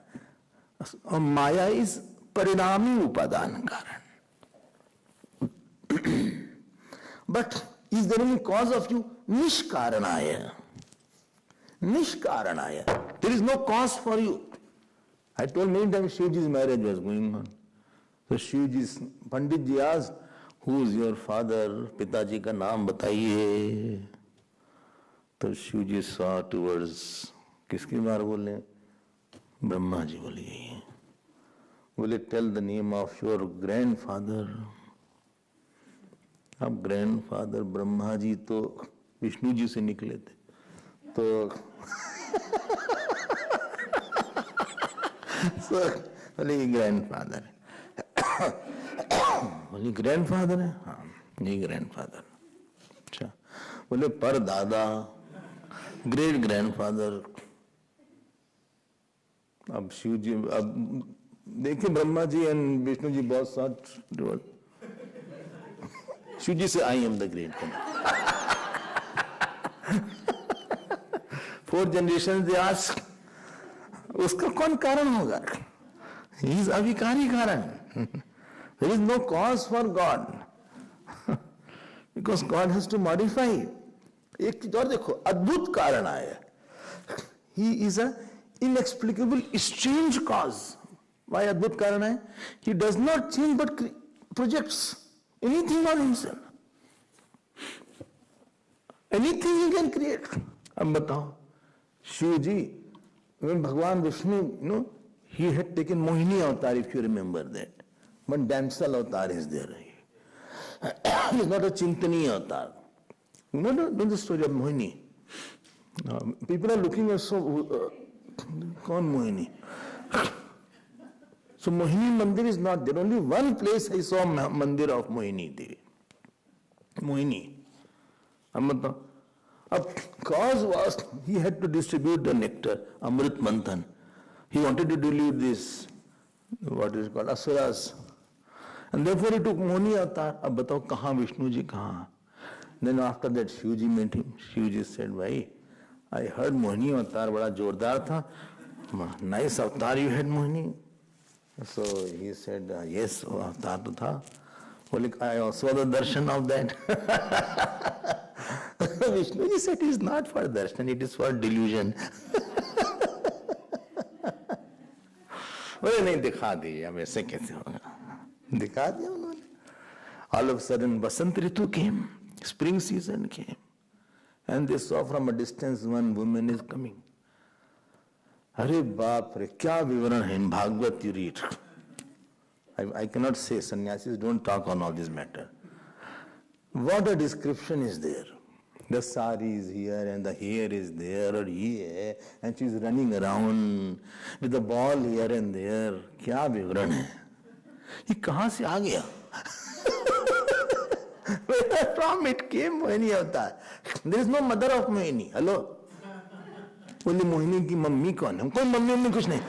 Maya is parinami upadan karan. But is there any cause of you? Nishkaranaya. Nishkaranaya. There is no cause for you. I told many times Shivji's marriage was going on. So Shivji's Pandit ji asked, who is your father? Pitaji ka naam bataiye. So Shivji saw towards, kiski baar bole? Brahma ji bole. Will it tell the name of your grandfather? अब grandfather Brahma ji तो विष्णु जी से निकले थे, तो बोले grandfather है, बोले grandfather है, हाँ ये ग्रैंडफादर। अच्छा, बोले पर दादा, ग्रेट ग्रैंडफादर। अब शिव जी, अब देखिए ब्रह्मा जी एंड विष्णु जी बहुत साथ, शिव जी से I am the great. 4 generation से आज उसका कौन कारण होगा? ही इज अविकारी कारण। There is no cause for God, because God has to modify. एक चीज और देखो, अद्भुत कारण आया, he is a inexplicable strange cause. Why अद्भुत कारण है? He does not change but projects anything on himself. Anything he can create. अब बताओ, शिव जी, when भगवान Vishnu, he had taken Mohini avatar, if you remember that. One damsel avatar is there. He is not a Chintani avatar. You know the story of Mohini? People are looking at कौन Mohini? So Mohini Mandir is not there. Only one place I saw Mandir of Mohini Devi. Mohini. A cause was he had to distribute the nectar, Amrit Manthan. He wanted to dilute this, what is called, Asuras. And therefore he took Mohini avatar. Ab batao kahan Vishnu ji kahan? Then after that Shivji met him. Shivji said, bhai, I heard Mohini avatar bada jordar tha. Nice avatar you had, Mohini. So he said, yes, avatar to tha. I also saw the darshan of that. Vishnu ji said, it is not for darshan, it is for delusion. बोले नहीं दिखा दिया, अब ऐसे कैसे होगा? दिखा दिया उन्होंने. All of a sudden Basant Ritu came, spring season came, and they saw from a distance one woman is coming. अरे बाप रे, क्या विवरण है in Bhagavad you read. I cannot say, sannyasis don't talk on all this matter. What a description is there. The sari is here and the hair is there or here, and she is running around with the ball here and there. क्या विवरण है? ये कहाँ से आ गया? Where from it came Mohini avatar? There is no mother of Mohini. Hello? बोले मोहिनी की mummy कौन है? कोई मम्मी मम्मी कुछ नहीं.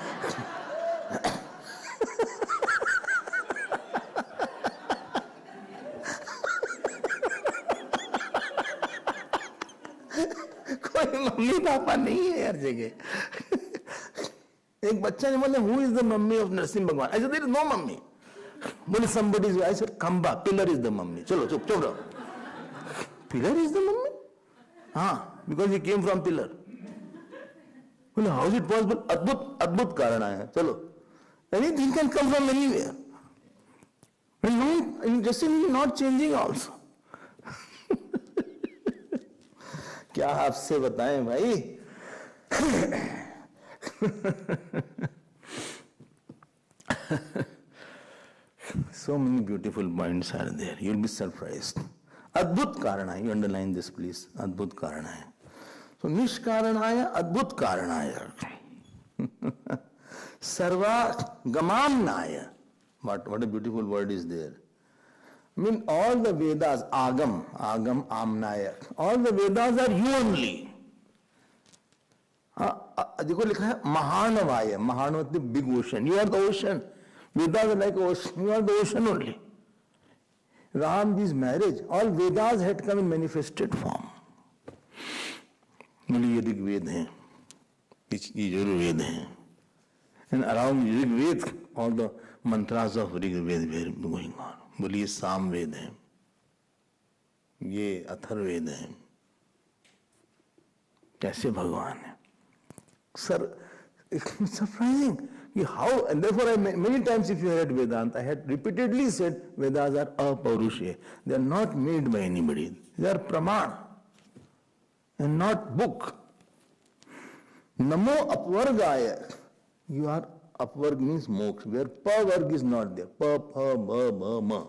कोई मम्मी पापा नहीं है हर जगह. एक बच्चा ने बोले who is the mummy of Narasimha भगवान? I said there is no mummy. बोले somebody is. I said खंबा, pillar is the mummy. चलो चुप चुप रहो. Pillar is the mummy? हाँ, because he came from pillar. बोले how is it possible? अद्भुत अद्भुत कारण आया. चलो, anything can come from anywhere. And not interestingly not changing also. क्या आपसे बताएं भाई? So many beautiful points are there. You'll be surprised. अद्भुत कारण है. You underline this please. अद्भुत कारण है. So निष्कारणाय अद्भुत कारणाय. सर्वागमाम्नाय. What a beautiful word is there. I mean all the Vedas, agam, amnaya, all the Vedas are you only. देखो लिखा है महानवाय. महान the big ocean. You are the ocean. Vedas are like ocean. You are the ocean only. Ramji's marriage, all Vedas had come in manifested form. बोले ये ऋग्वेद हैं, ये यजुर्वेद हैं, and around Rigveda all the mantras of Rigveda were going on. बोले ये सामवेद हैं, ये अथर्ववेद है, कैसे भगवान है? Sir, it's surprising. How, and therefore many times if you read Vedanta, I had repeatedly said Vedas are apaurushya. They are not made by anybody. They are praman and not book. Namo apvargaya. You are, upvarg means moksha, where pavarg is not there. Pa, pa, ba, ma.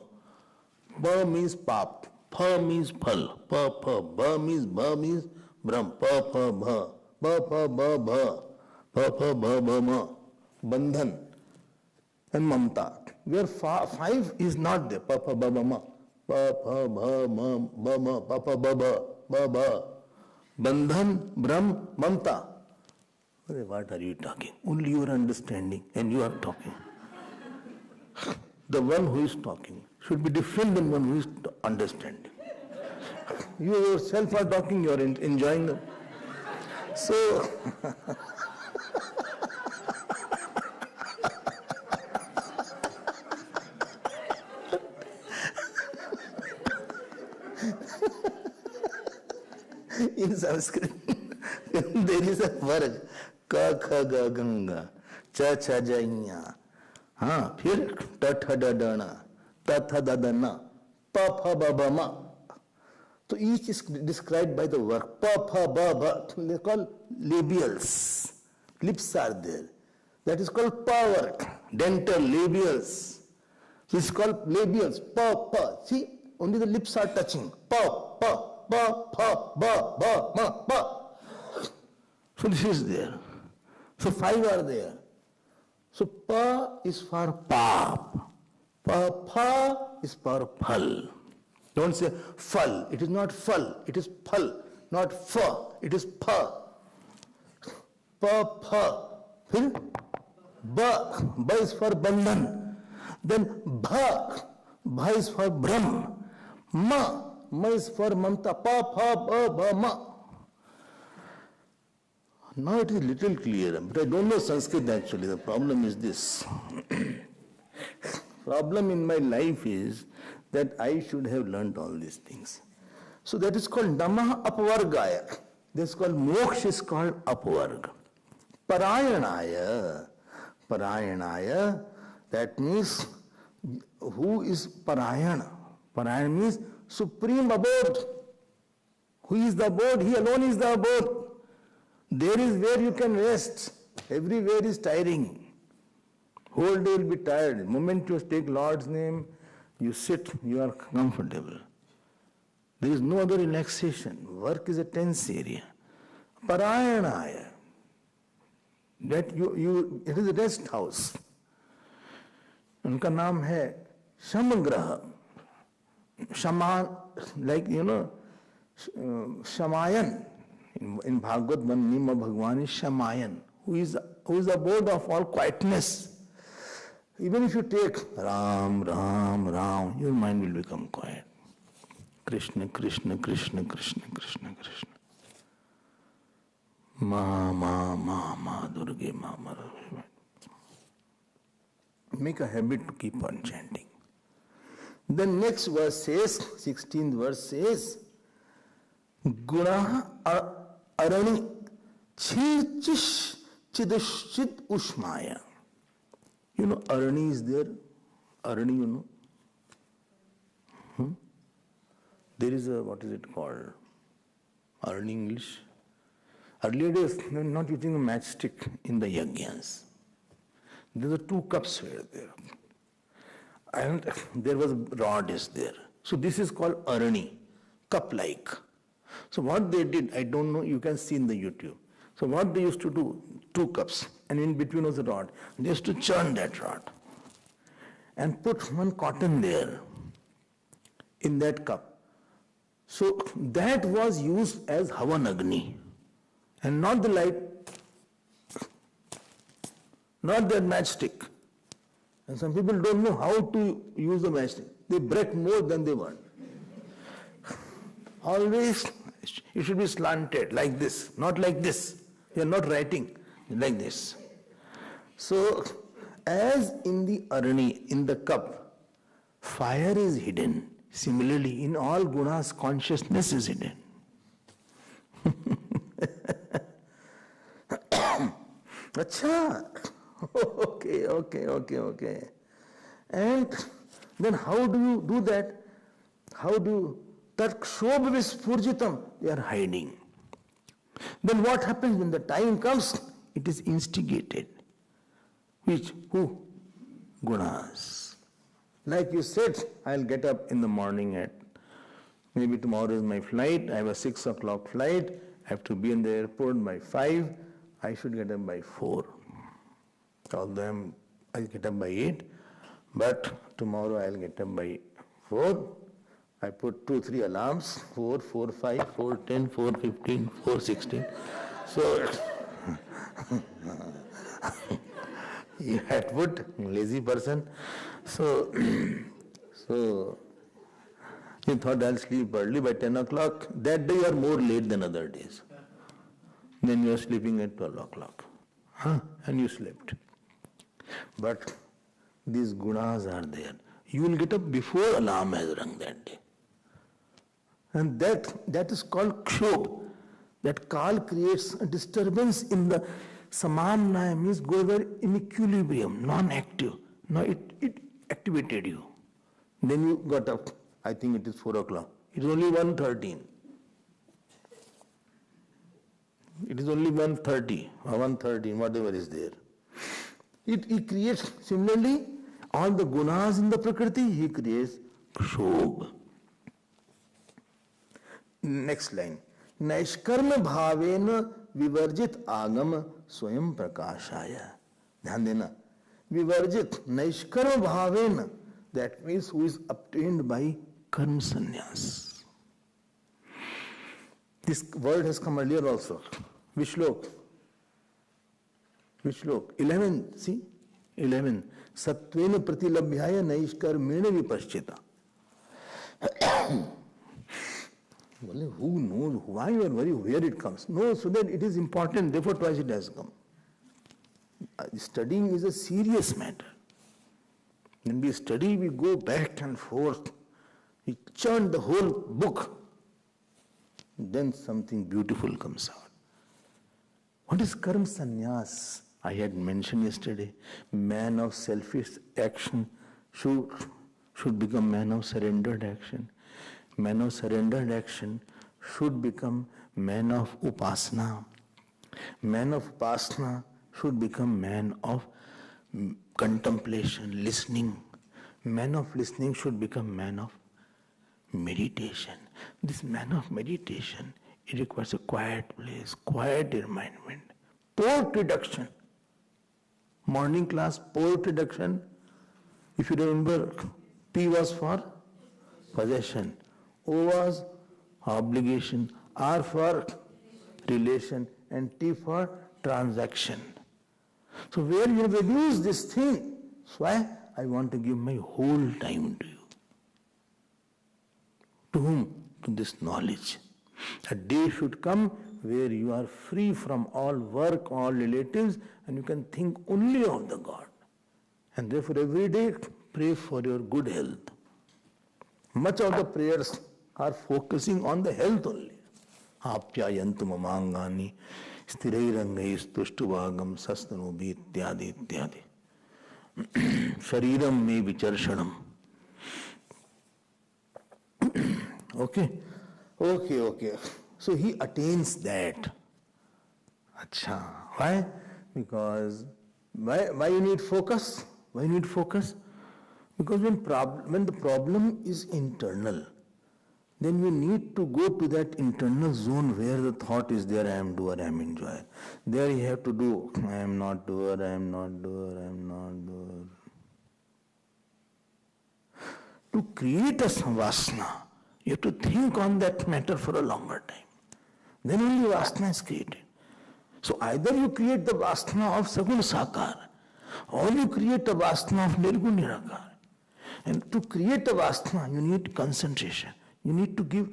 Pa means pap. Pa means phal. Pa, pa, ba means brahm. Pa, pa, ba. Pa, pa, ba, ba. Pa, pa, ba, ma. Bandhan and mamta. Where five is not there. Pa, pa, ba, ma. Pa, pa, ba, ma. Pa, pa, ba, ba. Bandhan, brahm, mamta. What are you talking? Only you are understanding and you are talking. The one who is talking should be different than one who is understanding. You yourself are talking, you are enjoying them. So, in Sanskrit, there is a word. Ka kha ga ganga, cha cha jainya, फिर ट ठ ड ड न, त थ the the न, प फ ब ब म. So each is described by the work. Pa pha ba ba. They call labials. Lips are there. That is called power. Dental labials. So it's called labials. Pa pa. See, only the lips are touching. Pa pa ba pa ba ba ma ba. So this is there. So five are there. So pa is for pap. Pa pha is for phal. Don't say phal. It is not phal. It is phal. Not pha. It is pha. Pa pha. Then ba. Ba is for bandhan. Then bha. Bha is for brahm. Ma. Ma is for mamta. Pa pha ba ba ma. Now it is little clearer, but I don't know Sanskrit actually. The problem is this. Problem in my life is that I should have learnt all these things. So that is called Namah Apvargaya. This is called Moksha is called Apvarg. Parayanaya. Parayanaya, that means who is Parayana? Parayana means supreme abode. Who is the abode? He alone is the abode. There is where you can rest. Everywhere is tiring. Whole day will be tired. The moment you take Lord's name, you sit, you are comfortable. There is no other relaxation. Work is a tense area. Parayanaya. That it is a rest house. उनका नाम है शमग्रह. Shaman, like Shamayan. In Bhagavad one name of Bhagwan is Shamayan, who is the abode of all quietness. Even if you take Ram, Ram, Ram, your mind will become quiet. Krishna, Krishna, Krishna, Krishna, Krishna, Krishna. Ma, Durga, Ma. Make a habit to keep on chanting. The next verse says, 16th verse says, Guna Arani Chichish Chidushchit Ushmaya. You know, Arani is there. Arani, you know. There is a, what is it called? Arani English. Earlier days, they were not using a matchstick in the yajnas. There were two cups were there. And there was a rod is there. So this is called Arani, cup-like. So what they did, I don't know, you can see in the YouTube. So what they used to do, two cups, and in between was a rod. They used to churn that rod and put one cotton there in that cup. So that was used as Havan Agni and not the light, not that matchstick. And some people don't know how to use the matchstick. They break more than they want. Always it should be slanted like this, not like this. You are not writing like this. So, as in the arani, in the cup, fire is hidden, Similarly, in all gunas, consciousness is hidden. Acha. Okay. And then how do you do that? How do you? Tat kshobh vispurjitam, they are hiding. Then what happens when the time comes? It is instigated. Which? Who? Gunas. Like you said, I'll get up in the morning at, maybe tomorrow is my flight, I have a 6 o'clock flight, I have to be in the airport by 5, I should get up by 4. Although I'll get up by 8, but tomorrow I'll get up by 4. I put 2-3 alarms, 4, 4, 5, 4, 10, 4, 15, 4, 16. So, you had put, lazy person. So you thought I'll sleep early by 10 o'clock. That day you are more late than other days. Then you are sleeping at 12 o'clock. And you slept. But these gunas are there. You will get up before alarm has rung that day. And that is called kshobh. That kal creates a disturbance in the samamnaya, means go over in equilibrium, non-active. Now it activated you. Then you got up. I think it is 4 o'clock. It is only 1:13. It is only 1:30 or 1:13, whatever is there. It creates, similarly, all the gunas in the Prakriti, he creates kshobh. Next line. Naishkarma bhavena vivarjit agam swayam prakashaya. Dhyan dena. Vivarjit, naishkarma bhavena. That means who is obtained by karma sannyas. This word has come earlier also. Which slok? 11. See? 11. Satvena pratilabhyaya naishkarmena vipaschita. Who knows why you are worried where it comes? No, so that it is important, therefore twice it has come. Studying is a serious matter. When we study, we go back and forth. We churn the whole book. Then something beautiful comes out. What is karma sannyas? I had mentioned yesterday, man of selfish action should become man of surrendered action. Man of surrendered action should become man of upasana. Man of upasana should become man of contemplation, listening. Man of listening should become man of meditation. This man of meditation, it requires a quiet place, quiet environment, port reduction. Morning class, port reduction. If you remember, P was for possession, O was obligation, R for relation, and T for transaction. So where you reduce this thing, so I want to give my whole time to you. To whom? To this knowledge. A day should come where you are free from all work, all relatives, and you can think only of the God. And therefore every day pray for your good health. Much of the prayers are focusing on the health only. Apyayantu mamangani sthirairangais tushtuvagam sastanobi ityadi. Shariram me vicharshanam. Okay. So he attains that. Acha. Why? Because why you need focus? Why you need focus? Because when the problem is internal, then you need to go to that internal zone where the thought is there, I am doer, I am enjoyer. There you have to do, I am not doer, I am not doer, I am not doer. To create a vasana, you have to think on that matter for a longer time. Then only vasana is created. So either you create the vasana of Sagun Sakar, or you create a vasana of Nirgun Nirakar. And to create a vasana, you need concentration. You need to give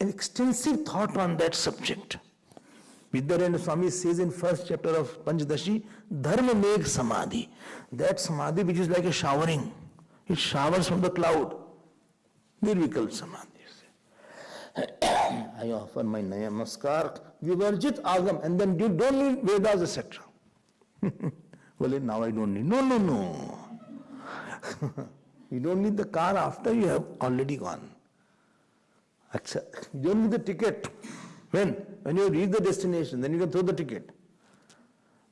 an extensive thought on that subject. Vidyaranyana Swami says in first chapter of Panchadashi, Dharma meg samadhi. That samadhi which is like a showering. It showers from the cloud. Nirvikalpa Samadhi. I offer my namaskar, vivarjit agam, and then you don't need Vedas, etc. Well, now I don't need. No. You don't need the car after you have already gone. You don't need the ticket. When you reach the destination, then you can throw the ticket.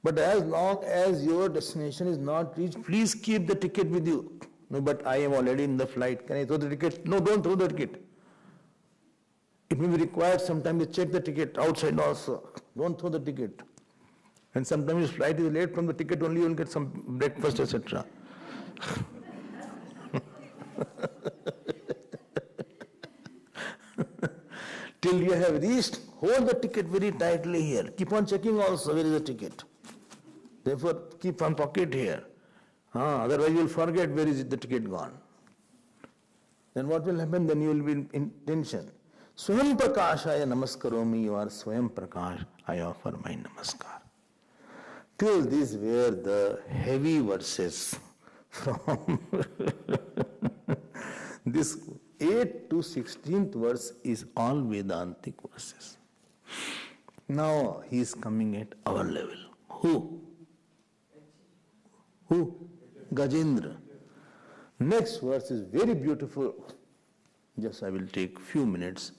But as long as your destination is not reached, please keep the ticket with you. No, but I am already in the flight. Can I throw the ticket? No, don't throw the ticket. It may be required sometimes to check the ticket outside also. Don't throw the ticket. And sometimes your flight is late, from the ticket only you will get some breakfast, etc. Till you have reached, hold the ticket very tightly here. Keep on checking also where is the ticket. Therefore, keep on pocket here. Otherwise you will forget where is the ticket gone. Then what will happen? Then you will be in tension. Swayam Prakashaya Namaskaromi, you are Swayam Prakash, I offer my Namaskar. Till these were the heavy verses from this 8th to 16th verse is all Vedantic verses. Now he is coming at our level. Who? Gajendra. Next verse is very beautiful. Just I will take few minutes.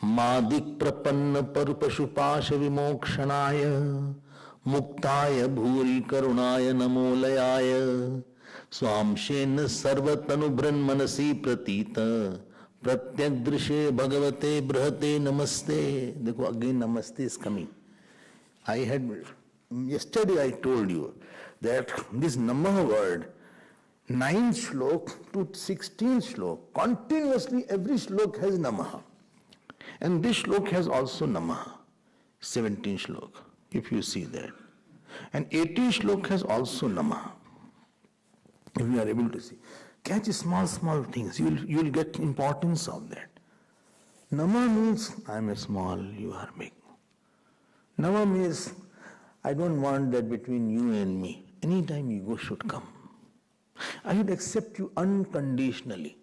Madik prapanna parupashupasha vimokshanaya muktaya bhuri karunaya namolayaya swamshena sarvatanu brahmanasi pratita pratyagdrishe bhagavate brahate namaste. Dekho, again namaste is coming. Yesterday I told you that this Namah word, 9 shlok to 16 shlok, continuously every shlok has Namah. And this shlok has also Namah, 17 shlok, if you see that. And 18 shlok has also Namah. If you are able to see. Catch small things, you will get importance of that. Namah means, I am small, you are big. Namah means, I don't want that between you and me. Anytime ego should come. I should accept you unconditionally.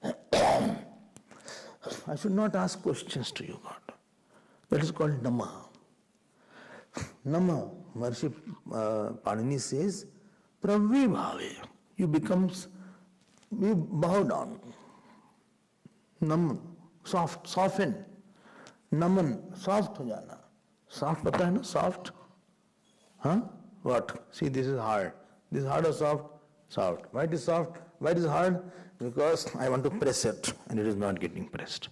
I should not ask questions to you, God. That is called Nama. Nama, Maharishi Panini says, Pravibhave. You bow down. Naman, soften. Naman, soft ho jana. Soft pata hai na, soft? What? See, this is hard. This is hard or soft? Soft. Why it is soft? Why it is hard? Because I want to press it and it is not getting pressed.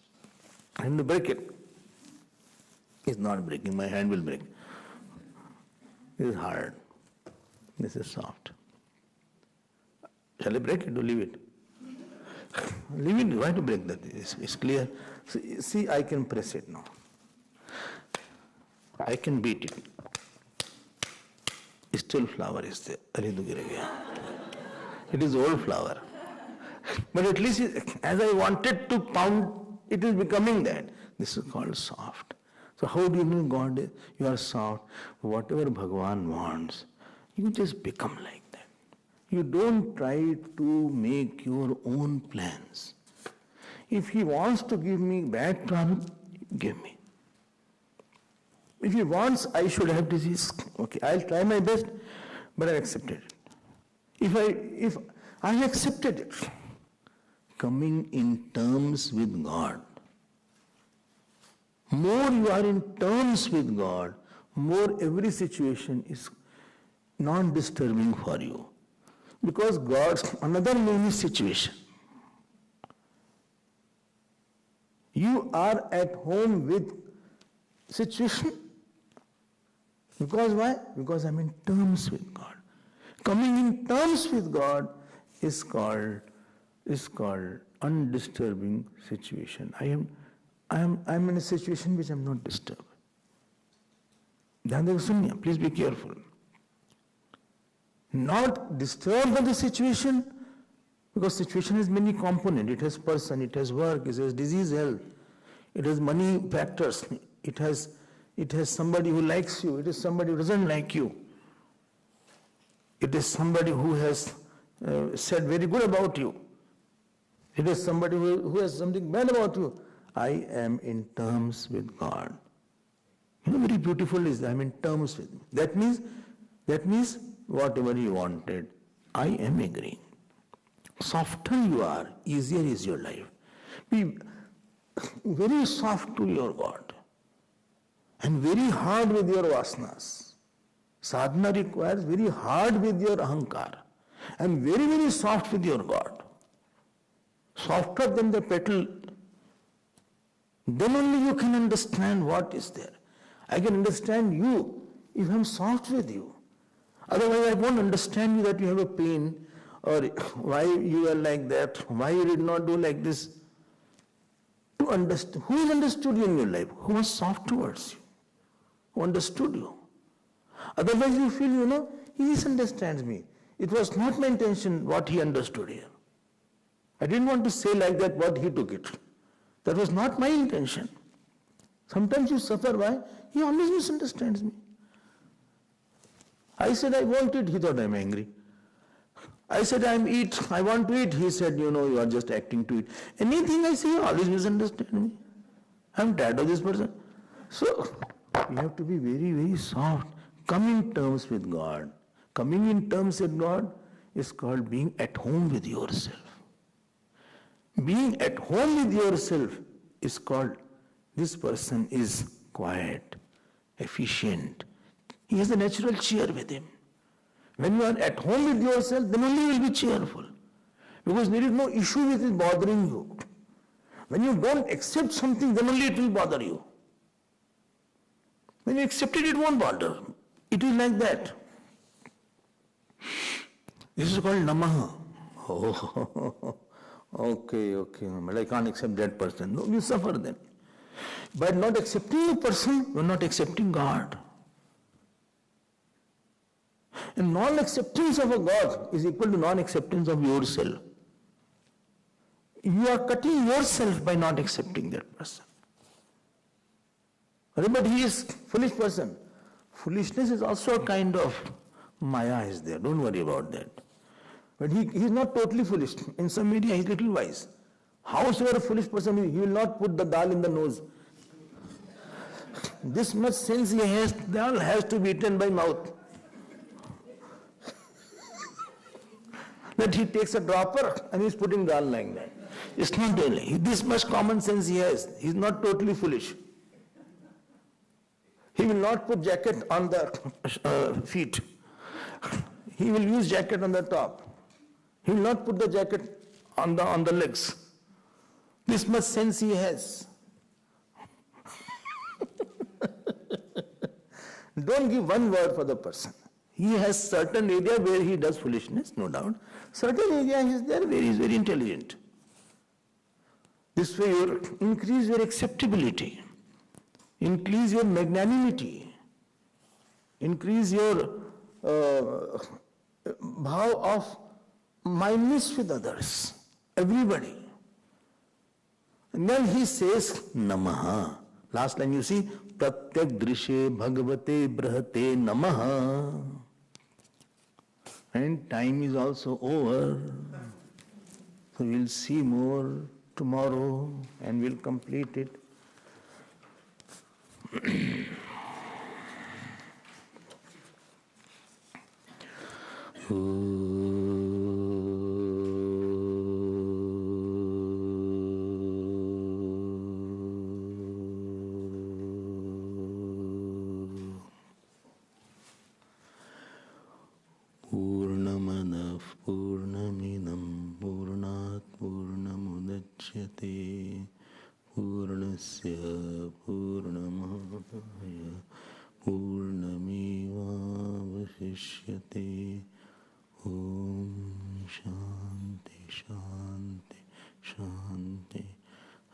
I want to break it. It's not breaking. My hand will break. This is hard. This is soft. Shall I break it or leave it? Leave it. Why to break that? It's clear. See, I can press it now. I can beat it. Still flower is there. It is old flower. But at least as I wanted to pound, it is becoming that. This is called soft. So how do you know God? You are soft. Whatever Bhagavan wants, you just become like that. You don't try to make your own plans. If He wants to give me bad problem, give me. If He wants I should have disease, okay, I'll try my best, but I accepted it. If I accepted it, coming in terms with God. More you are in terms with God, more every situation is non-disturbing for you. Because God's another name is situation. You are at home with situation. Because why? Because I'm in terms with God. Coming in terms with God is called undisturbing situation. I'm in a situation which I'm not disturbed. Please be careful. Not disturbed by the situation, because situation has many components. It has person, it has work, it has disease, health, it has money factors, it has somebody who likes you, it is somebody who doesn't like you. It is somebody who has said very good about you. It is somebody who has something bad about you. I am in terms with God. Very beautiful is I am in terms with him. That means whatever you wanted, I am agreeing. Softer you are, easier is your life. Be very soft to your God and very hard with your vasanas. Sadhana requires very hard with your ahankar and very, very soft with your God. Softer than the petal, then only you can understand what is there. I can understand you if I am soft with you. Otherwise, I won't understand you that you have a pain or why you are like that, why you did not do like this. To understand, who has understood you in your life? Who was soft towards you? Who understood you? Otherwise, you feel, he misunderstands me. It was not my intention what he understood here. I didn't want to say like that what he took it. That was not my intention. Sometimes you suffer. Why? He always misunderstands me. I said I won't eat. He thought I'm angry. I said I want to eat. He said, you are just acting to eat. Anything I say, you always misunderstand me. I'm tired of this person. So, you have to be very, very soft. Come in terms with God. Coming in terms with God is called being at home with yourself. Being at home with yourself is called, this person is quiet, efficient. He has a natural cheer with him. When you are at home with yourself, then only you will be cheerful. Because there is no issue with it bothering you. When you don't accept something, then only it will bother you. When you accept it, it won't bother. It is like that. This is called namaha. Oh, okay, but I can't accept that person. No, you suffer then. By not accepting a person, you are not accepting God. And non-acceptance of a God is equal to non-acceptance of yourself. You are cutting yourself by not accepting that person. But he is foolish person. Foolishness is also a kind of maya is there. Don't worry about that. But he is not totally foolish. In some area he is little wise. Howsoever a foolish person is, he will not put the dal in the nose. This much sense he has, dal has to be eaten by mouth. That he takes a dropper and he is putting dal like that. It's not really. This much common sense he has. He is not totally foolish. He will not put jacket on the feet. He will use jacket on the top. He will not put the jacket on the legs. This much sense he has. Don't give one word for the person. He has certain area where he does foolishness, no doubt. Certain area he is there where he is very intelligent. This way you increase your acceptability, increase your magnanimity, increase your bhav of mindness with others, everybody. And then he says, Namaha. Last line you see, Pratyak Drishe Bhagavate Brahate Namaha. And time is also over. So we'll see more tomorrow and we'll complete it. Purnamadav Purnamidam Purnat Purnamudachyate Purnasya Purnamavaya Purnameva Vasishyate Om Shanti Shanti Shanti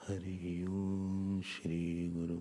Hari Om Shri Guru